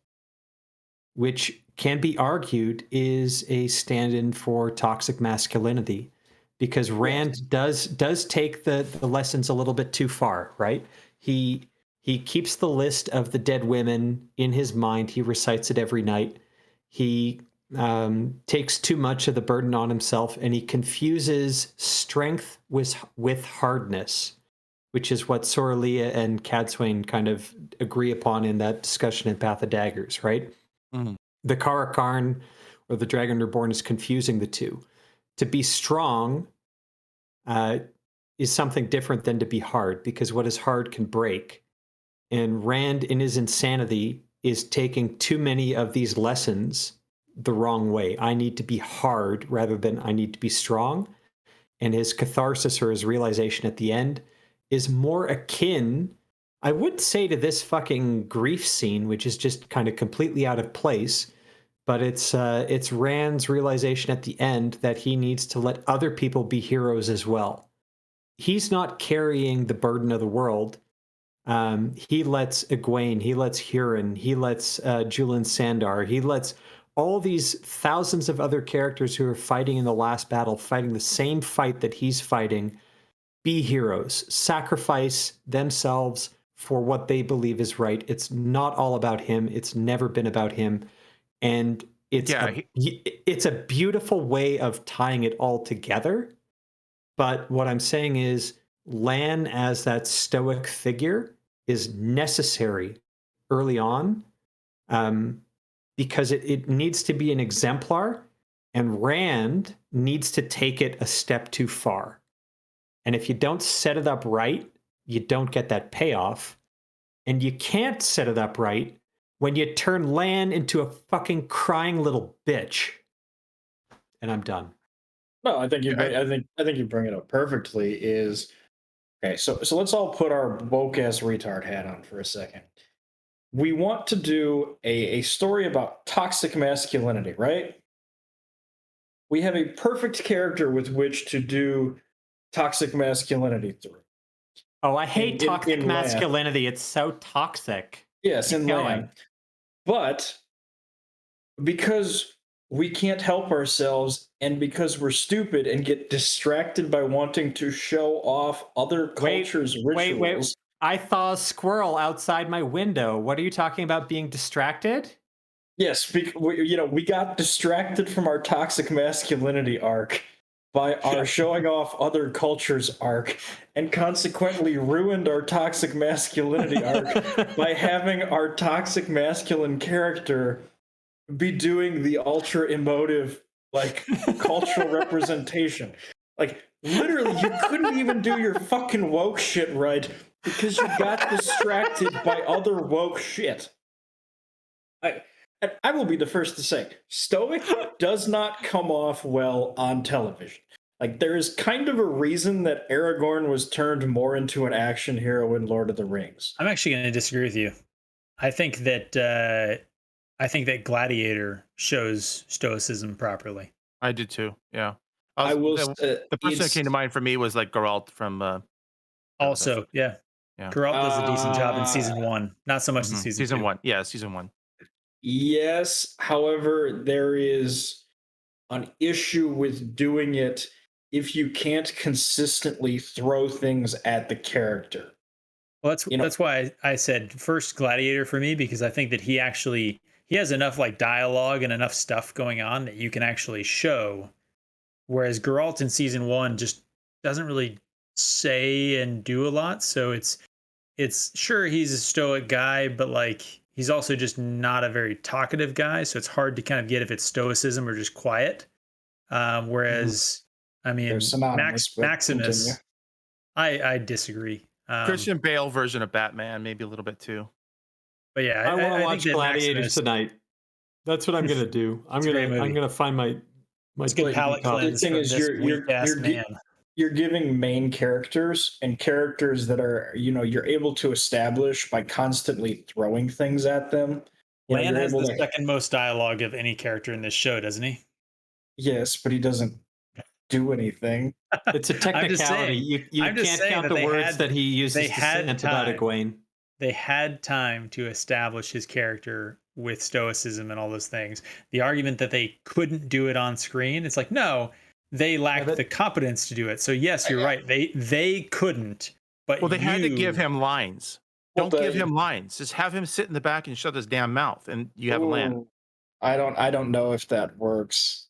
which can be argued is a stand-in for toxic masculinity, because Rand does take the lessons a little bit too far, right? He keeps the list of the dead women in his mind. He recites it every night. He takes too much of the burden on himself, and he confuses strength with hardness, which is what Soralia and Cadsuane kind of agree upon in that discussion in Path of Daggers, right? Mhm. The Karakarn or the Dragon Reborn is confusing the two. To be strong is something different than to be hard, because what is hard can break. And Rand, in his insanity, is taking too many of these lessons the wrong way. I need to be hard rather than I need to be strong. And his catharsis or his realization at the end is more akin, I would say, to this fucking grief scene, which is just kind of completely out of place. But it's Rand's realization at the end that he needs to let other people be heroes as well. He's not carrying the burden of the world. He lets Egwene, he lets Huron, he lets Julian Sandar, he lets all these thousands of other characters who are fighting in the last battle, fighting the same fight that he's fighting, be heroes, sacrifice themselves for what they believe is right. It's not all about him. It's never been about him. And it's a beautiful way of tying it all together. But what I'm saying is Lan as that stoic figure is necessary early on, because it needs to be an exemplar, and Rand needs to take it a step too far. And if you don't set it up right, you don't get that payoff. And you can't set it up right when you turn Lan into a fucking crying little bitch. And I'm done. No, I think I think you bring it up perfectly. Is okay. So let's all put our woke ass retard hat on for a second. We want to do a story about toxic masculinity, right? We have a perfect character with which to do toxic masculinity through. Oh, I hate toxic in Lan. masculinity. It's so toxic. Yes, Keep in going. Lan. But because we can't help ourselves and because we're stupid and get distracted by wanting to show off other cultures' rituals. Wait. I saw a squirrel outside my window. What are you talking about being distracted? Yes, we got distracted from our toxic masculinity arc by our showing off other cultures arc, and consequently ruined our toxic masculinity arc by having our toxic masculine character be doing the ultra emotive, like, cultural representation. Like, literally, you couldn't even do your fucking woke shit right because you got distracted by other woke shit. I will be the first to say, Stoic does not come off well on television. Like, there is kind of a reason that Aragorn was turned more into an action hero in Lord of the Rings. I'm actually going to disagree with you. I think that Gladiator shows stoicism properly. I did too. Yeah. The person that came to mind for me was like Geralt from. Also, yeah. Geralt does a decent job in season 1. Not so much in season 2. 1. Yeah, season 1. Yes, however, there is an issue with doing it if you can't consistently throw things at the character. Well, that's why I said first Gladiator for me, because I think that he has enough like dialogue and enough stuff going on that you can actually show, whereas Geralt in season 1 just doesn't really say and do a lot. So it's sure he's a stoic guy, but like he's also just not a very talkative guy. So it's hard to kind of get if it's stoicism or just quiet. Whereas I mean Maximus, I disagree. Christian Bale version of Batman, maybe a little bit too. But yeah, I want to watch Gladiators tonight. That's what I'm gonna do. I'm gonna find my good palate cleanse. The thing is, you're giving main characters and characters that are, you're able to establish by constantly throwing things at them. Lan has the second most dialogue of any character in this show, doesn't he? Yes, but he doesn't do anything. It's a technicality. You can't count the words that he uses to say about Egwene. They had time to establish his character with stoicism and all those things. The argument that they couldn't do it on screen, it's like, no, they lacked the competence to do it. So yes, you're right. They couldn't. But they had to give him lines. Don't give him lines. Just have him sit in the back and shut his damn mouth, and you have a Lan. I don't know if that works.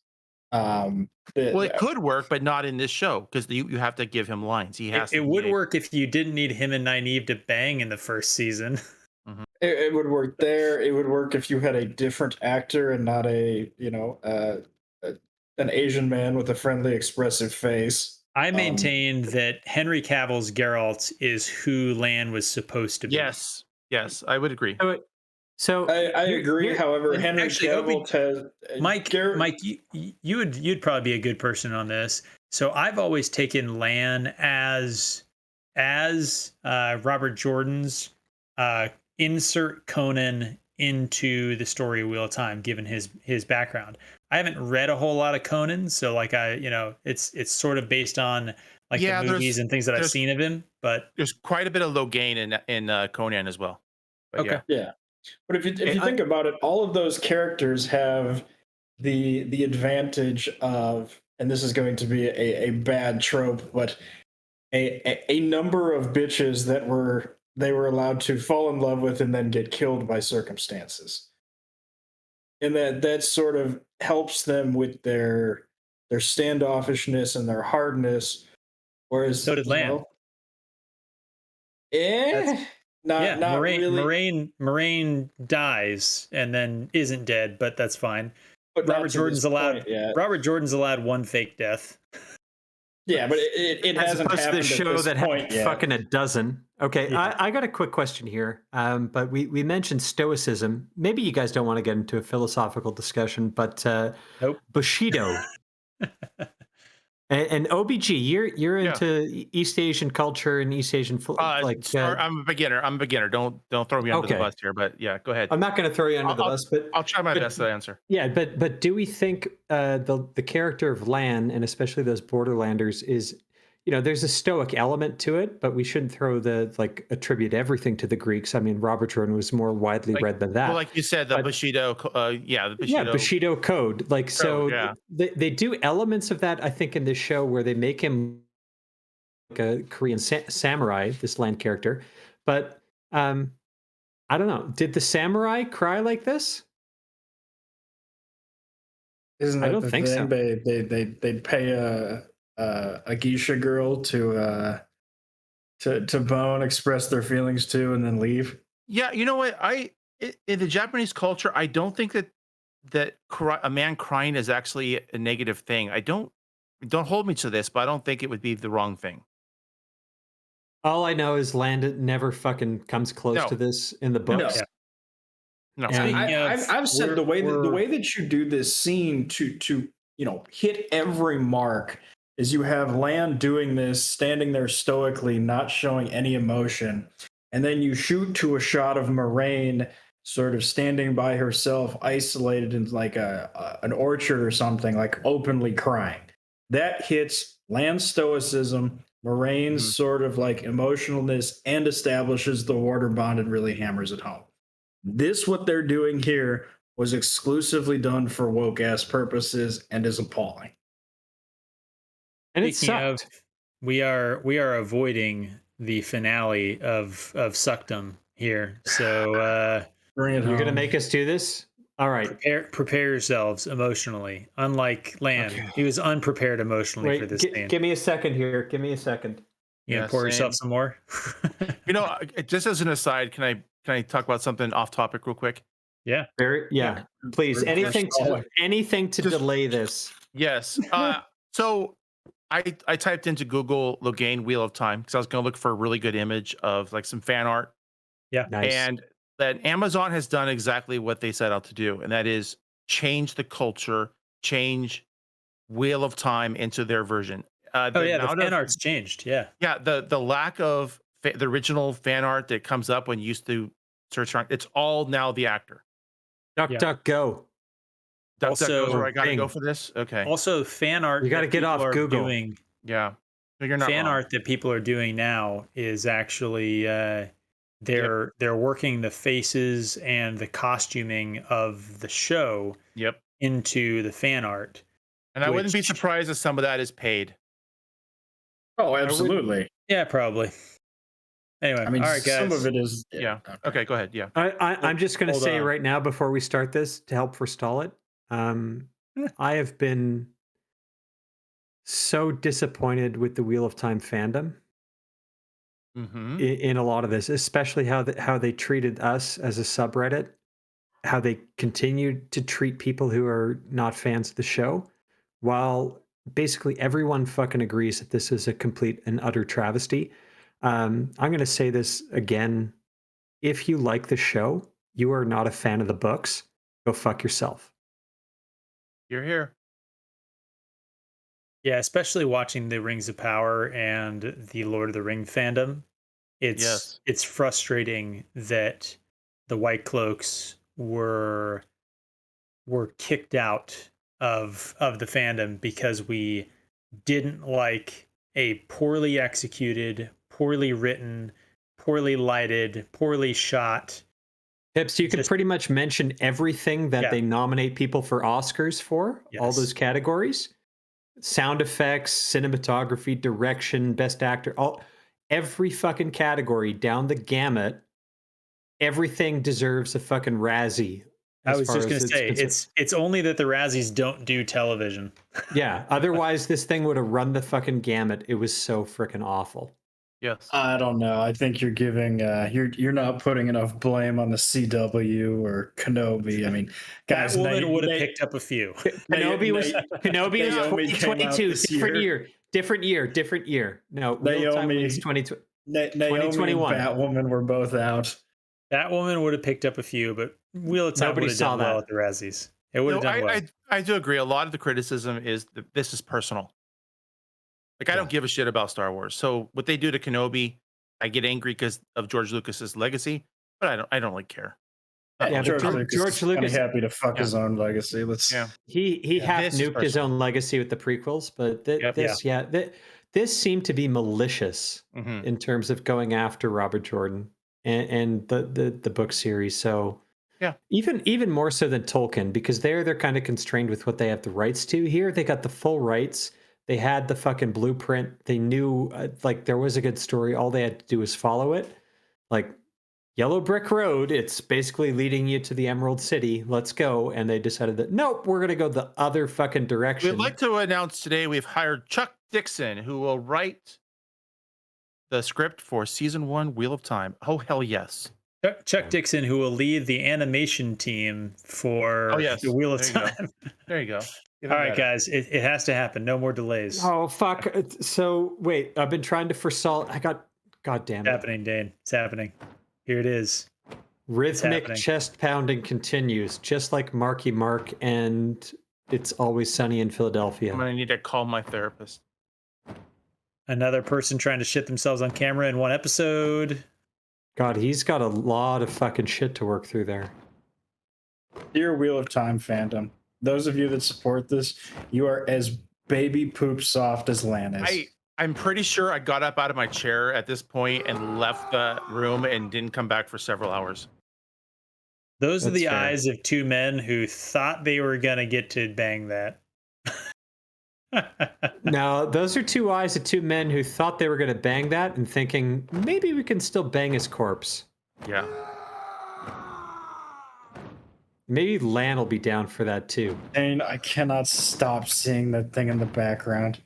It could work, but not in this show because you have to give him lines. It would work if you didn't need him and Nynaeve to bang in the first season. Mm-hmm. It would work there. It would work if you had a different actor and not an Asian man with a friendly, expressive face. I maintain that Henry Cavill's Geralt is who Lan was supposed to be. Yes, I would agree. So I agree. However, Henry Cavill has Mike, you'd probably be a good person on this. So I've always taken Lan as Robert Jordan's insert Conan into the story of Wheel of Time, given his background. I haven't read a whole lot of Conan, so like it's sort of based on like the movies and things that I've seen of him. But there's quite a bit of Logain in Conan as well. But yeah. But if you think about it, all of those characters have the advantage of, and this is going to be a bad trope, but a number of bitches that they were allowed to fall in love with and then get killed by circumstances. And that sort of helps them with their standoffishness and their hardness. Whereas so did Lan. Not really. Moraine dies and then isn't dead, but that's fine. But Robert Jordan's allowed one fake death. Yeah, but it As hasn't opposed to happened the at show this that point had yet. fucking a dozen. Okay, Yeah. I got a quick question here. But we mentioned stoicism. Maybe you guys don't want to get into a philosophical discussion, but Nope. Bushido and OBG, you're Yeah. into East Asian culture and East Asian I'm a beginner. Don't throw me under the Okay. bus here. But yeah, go ahead. I'm not going to throw you under the I'll, bus, but I'll try my but- best to answer. Yeah, but do we think the character of Lan, and especially those Borderlanders, is, there's a stoic element to it, but we shouldn't throw attribute everything to the Greeks. I mean, Robert Jordan was more widely read than that. Well, like you said, the But- Bushido, the Bushido. Yeah, Bushido code. yeah. They do elements of that, I think, in this show where they make him like a Korean samurai, this Lan character. But I don't know. Did the samurai cry like this? Isn't I that don't the think so. thing? They'd pay a geisha girl to bone, express their feelings to, and then leave. Yeah, you know what? In the Japanese culture, I don't think that a man crying is actually a negative thing. Don't hold me to this, but I don't think it would be the wrong thing. All I know is Land never fucking comes close No. to this in the books. No. And- I've said the way that you do this scene to hit every mark is you have Lan doing this, standing there stoically, not showing any emotion, and then you shoot to a shot of Moraine sort of standing by herself, isolated in like an orchard or something, like openly crying. That hits Lan's stoicism, Moraine's sort of like emotionalness, and establishes the water bond and really hammers it home. What they're doing here was exclusively done for woke ass purposes and is appalling. And it Speaking of, sucked. we are avoiding the finale of Suckdom here. So Bring it home. You're going to make us do this? All right. prepare yourselves emotionally. Unlike Lan, Okay. he was unprepared emotionally for this scene. Give me a second here. Give me a second. You Yeah, pour same. yourself some more. Just as an aside, can I talk about something off topic real quick? Yeah. Please, We're anything stalling. to delay this. Yes. So I typed into Google Logain Wheel of Time because I was going to look for a really good image of like some fan art. Yeah. Nice. And that Amazon has done exactly what they set out to do, and that is change the culture, change Wheel of Time into their version. The fan art's changed. Yeah. Yeah, the lack of the original fan art that comes up when you used to search around, it's all now the actor. Duck, Yeah. duck, go. Duck goes where I got to Bing. go for this. Okay. Also, fan art. You gotta that get people off are Google. Doing, Yeah. No, you're not fan wrong. art that people are doing now is actually they're working the faces and the costuming of the show Yep. into the fan art. And I wouldn't be which- surprised if some of that is paid. Oh, absolutely. Yeah, probably. Anyway, I mean, all right, guys. some of it is. Yeah. Okay, go ahead. Yeah. I'm just going to Hold say on. right now before we start this to help forestall it. I have been so disappointed with the Wheel of Time fandom Mm-hmm. in a lot of this, especially how they treated us as a subreddit, how they continued to treat people who are not fans of the show, while basically everyone fucking agrees that this is a complete and utter travesty. I'm going to say this again. If you like the show, you are not a fan of the books, go fuck yourself. You're here. Yeah, especially watching the Rings of Power and the Lord of the Ring fandom. It's frustrating that the White Cloaks were kicked out of the fandom because we didn't like a poorly executed, poorly written, poorly lighted, poorly shot. Hips, you can Just- pretty much mention everything that Yeah. they nominate people for Oscars for, all Yes. those categories. Sound effects, cinematography, direction, best actor, every fucking category down the gamut. Everything deserves a fucking Razzie. I as was far just going as to say concerned. it's only that the Razzies don't do television. Yeah, otherwise this thing would have run the fucking gamut. It was so freaking awful. Yes. I don't know. I think you're giving you're not putting enough blame on the CW or Kenobi. I mean, guys, That woman would have picked up a few. Kenobi was Naomi came out 2022, this different year. year, different year. No, Wheel of Time Naomi- leads 2020. Naomi and 2021. Batwoman were both out. Batwoman would have picked up a few, but Wheel of Time Nobody would have saw done well that. at the Razzies. It would No, have done well. I do agree. A lot of the criticism is that this is personal. Like, I don't give a shit about Star Wars. So what they do to Kenobi, I get angry because of George Lucas's legacy, but I don't really care. Yeah, George but Lucas George is kinda Lucas- happy to fuck Yeah. his own legacy. Let's Yeah. He Yeah, half this is nuked his personal. own legacy with the prequels, but Yep. this seemed to be malicious Mhm. in terms of going after Robert Jordan and the book series. So Yeah. even more so than Tolkien, because they're kind of constrained with what they have the rights to. Here they got the full rights. They had the fucking blueprint. They knew like there was a good story. All they had to do was follow it. Like Yellow Brick Road, it's basically leading you to the Emerald City. Let's go. And they decided that nope, we're gonna go the other fucking direction. We'd like to announce today we've hired Chuck Dixon, who will write the script for season 1, Wheel of Time. Oh, hell yes. Chuck Dixon, who will lead the animation team for Oh, yes. the Wheel of There you go. Time. There you go. Even All right, better. guys, it has to happen. No more delays. Oh fuck. So wait, I've been trying to forestall. God damn It's it. happening, Dane. It's happening. Here it is. Rhythmic happening. chest pounding continues, just like Marky Mark and It's Always Sunny in Philadelphia. I'm going to need to call my therapist. Another person trying to shit themselves on camera in one episode. God, he's got a lot of fucking shit to work through there. Dear Wheel of Time fandom, those of you that support this, you are as baby poop soft as Lan is. I'm pretty sure I got up out of my chair at this point and left the room and didn't come back for several hours. Those are That's the fair. eyes of two men who thought they were going to get to bang that. Now, those are two eyes of two men who thought they were going to bang that and thinking, maybe we can still bang his corpse. Yeah. Maybe Lan will be down for that too. Dane, I cannot stop seeing that thing in the background.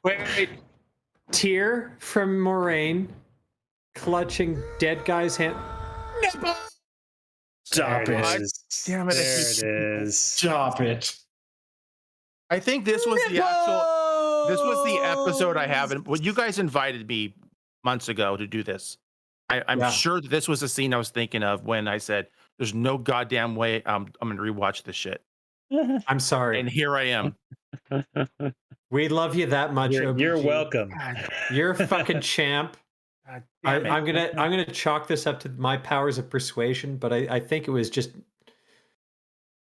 Wait. Tear from Moraine clutching dead guy's hand. Stop There it. it is. Damn it, I There keep- it is. Stop it. I think this was the episode I have. And when you guys invited me months ago to do this, I'm Yeah. sure that this was the scene I was thinking of when I said, there's no goddamn way I'm going to rewatch this shit. I'm sorry. And here I am. We love you that much. You're OBG. welcome. God, You're a fucking champ. God I, damn it. I'm gonna chalk this up to my powers of persuasion, but I think it was just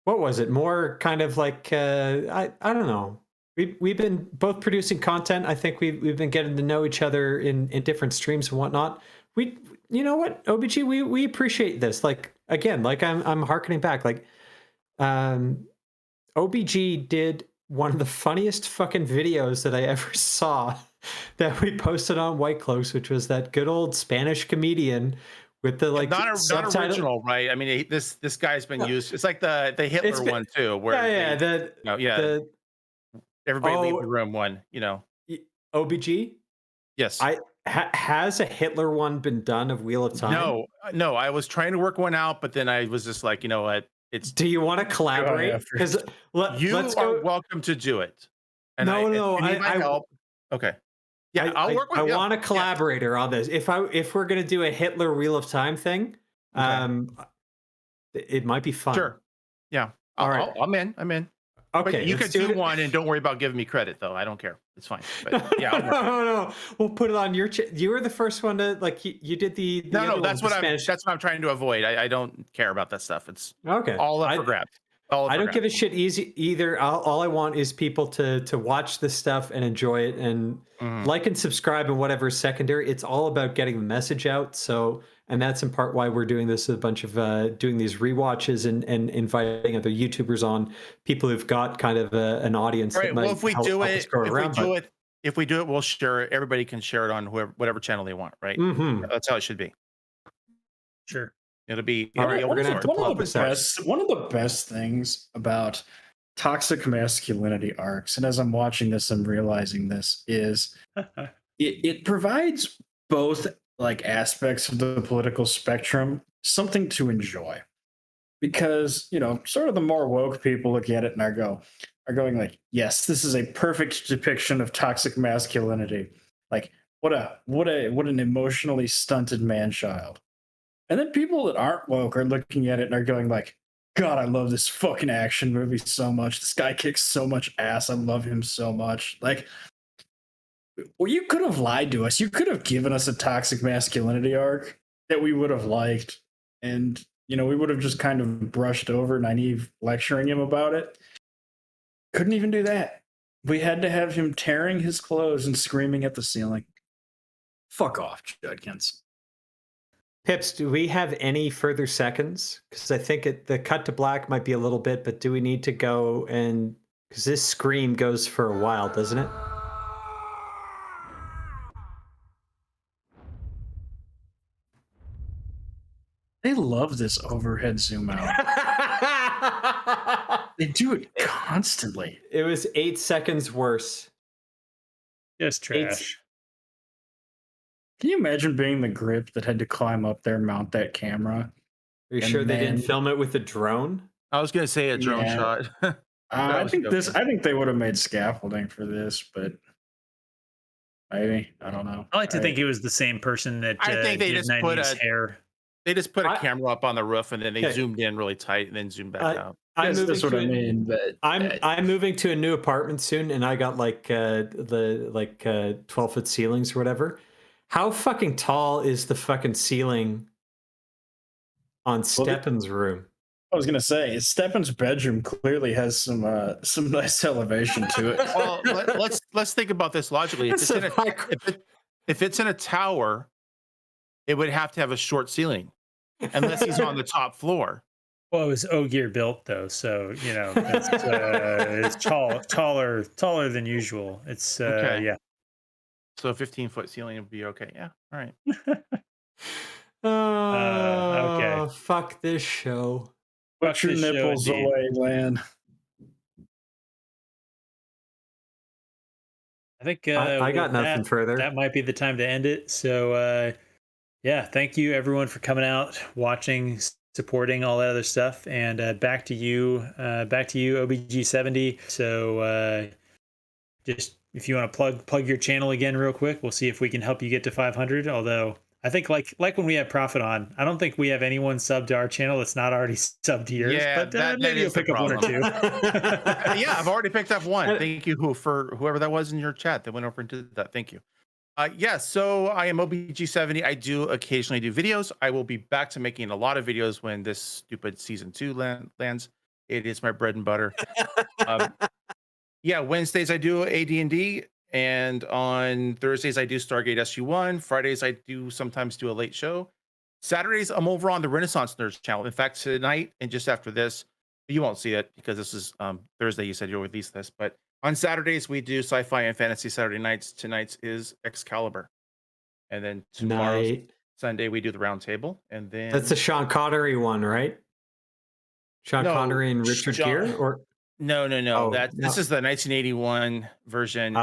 what was it? More kind of like I don't know. We've been both producing content. I think we've been getting to know each other in different streams and whatnot. You know what, OBG, we appreciate this. Like again, like I'm harkening back. Like OBG did one of the funniest fucking videos that I ever saw that we posted on White Cloaks, which was that good old Spanish comedian with the like not subtitle- original, right? I mean, this guy's been No. used. It's like the Hitler It's been- one too, where Yeah, the everybody leave Oh. the room one. OBG. Yes. Has a Hitler one been done of Wheel of Time? No. I was trying to work one out, but then I was just like, you know what? It's Do you want to collaborate? after. Because you let's are go. welcome to do it. No, if you need my I- help. Okay. Yeah, I'll work with I you. want a collaborator on this. If we're gonna do a Hitler Wheel of Time thing, it might be fun. Sure. Yeah. All right. I'm in. Okay. But you let's could do it. one and don't worry about giving me credit though. I don't care. It's fine. But yeah. I'll work. no. We'll put it on your. You were the first one to like. You did the. No, other one, that's the what Spanish. that's what I'm trying to avoid. I don't care about that stuff. It's Okay. all up for grabs. I don't give a shit either. All I want is people to watch this stuff and enjoy it and like and subscribe and whatever is secondary. It's all about getting the message out. So, and that's in part why we're doing this, a bunch of doing these rewatches and inviting other YouTubers on, people who've got kind of an audience. Right. That Well, might if we help do us it, grow around, if we do it, we'll share it. Everybody can share it on whatever channel they want. Right. Mhm. That's how it should be. Sure. It'll be. All right, it'll we're be gonna have to open One plug of the this out. best, one of the best things about toxic masculinity arcs, and as I'm watching this, I'm realizing this is it provides both like aspects of the political spectrum something to enjoy, because sort of the more woke people look at it and I go, are going like, yes, this is a perfect depiction of toxic masculinity. Like, what an emotionally stunted man child. And then people that aren't woke are looking at it and are going like, God, I love this fucking action movie so much. This guy kicks so much ass. I love him so much. Like, well, you could have lied to us. You could have given us a toxic masculinity arc that we would have liked. And, we would have just kind of brushed over Nynaeve lecturing him about it. Couldn't even do that. We had to have him tearing his clothes and screaming at the ceiling. Fuck off, Judkins. Pips, do we have any further seconds? Because I think the cut to black might be a little bit, but do we need to go and because this scream goes for a while, doesn't it? They love this overhead zoom out. They do it constantly. It was 8 seconds worse. Just trash. Can you imagine being the grip that had to climb up there, mount that camera? Are you sure they didn't film it with a drone? I was gonna say a drone shot. I think they would have made scaffolding for this, but maybe I don't know. I like to think it was the same person that I think they did just put Nynaeve's hair. They just put a camera up on the roof and then they Okay. zoomed in really tight and then zoomed back out. That's what I mean. But I'm moving to a new apartment soon, and I got like 12-foot ceilings or whatever. How fucking tall is the fucking ceiling on Stepan's room? I was gonna say Stepan's bedroom clearly has some nice elevation to it. Well, let's think about this logically. If it's in a tower, it would have to have a short ceiling, unless he's on the top floor. Well, it was Ogier built though, so it's taller than usual. It's Okay. yeah. So a 15-foot ceiling would be okay. Yeah. All right. Oh, fuck this show. Put your nipples away, Lan. I think I got nothing further. That might be the time to end it. So yeah, thank you everyone for coming out, watching, supporting, all that other stuff. And back to you, OBG70. So just if you want to plug your channel again real quick, we'll see if we can help you get to 500. Although I think like when we have Prophet on, I don't think we have anyone subbed to our channel that's not already subbed to yours. Yeah, but maybe you'll pick up one or two. Yeah, I've already picked up one. Thank you for whoever that was in your chat that went over and did that. Thank you. So I am OBG70. I do occasionally do videos. I will be back to making a lot of videos when this stupid season 2 lands. It is my bread and butter. Wednesdays I do AD&D, and on Thursdays I do Stargate SG1. Fridays I do sometimes do a late show. Saturdays I'm over on the Renaissance Nerds channel. In fact, tonight and just after this, you won't see it because this is Thursday. You said you'll release this, but on Saturdays we do sci-fi and fantasy Saturday nights. Tonight's is Excalibur, and then tomorrow Sunday we do the round table, and then that's the Sean Connery one, right? Sean Connery and Richard Gere, or no. This is the 1981 version.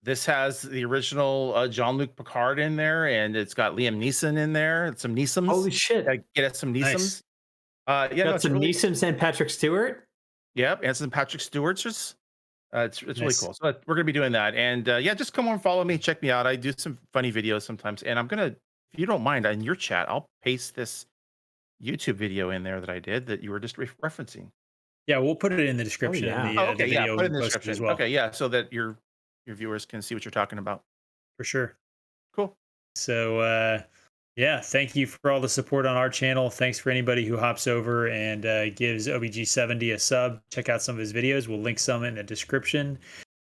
This has the original Jean-Luc Picard in there, and it's got Liam Neeson in there. Some Neesons. Holy shit! Get us some Neesons. Nice. Got some Neesons and Patrick Stewart. Yep, and some Patrick Stewart's. It's nice. Really cool. So we're gonna be doing that, and just come on, follow me, check me out. I do some funny videos sometimes, and I'm gonna, if you don't mind, in your chat, I'll paste this YouTube video in there that I did that you were just referencing. Yeah, we'll put it in the description. The video put it in the description as well. Okay, so that your viewers can see what you're talking about. For sure. Cool. So thank you for all the support on our channel. Thanks for anybody who hops over and gives OBG70 a sub. Check out some of his videos. We'll link some in the description.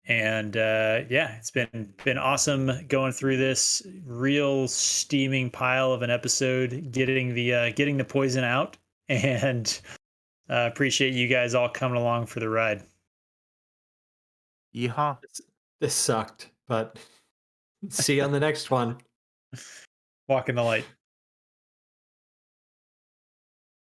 And it's been awesome going through this real steaming pile of an episode, getting the poison out, and appreciate you guys all coming along for the ride. Yeehaw. This sucked, but see you on the next one. Walk in the light.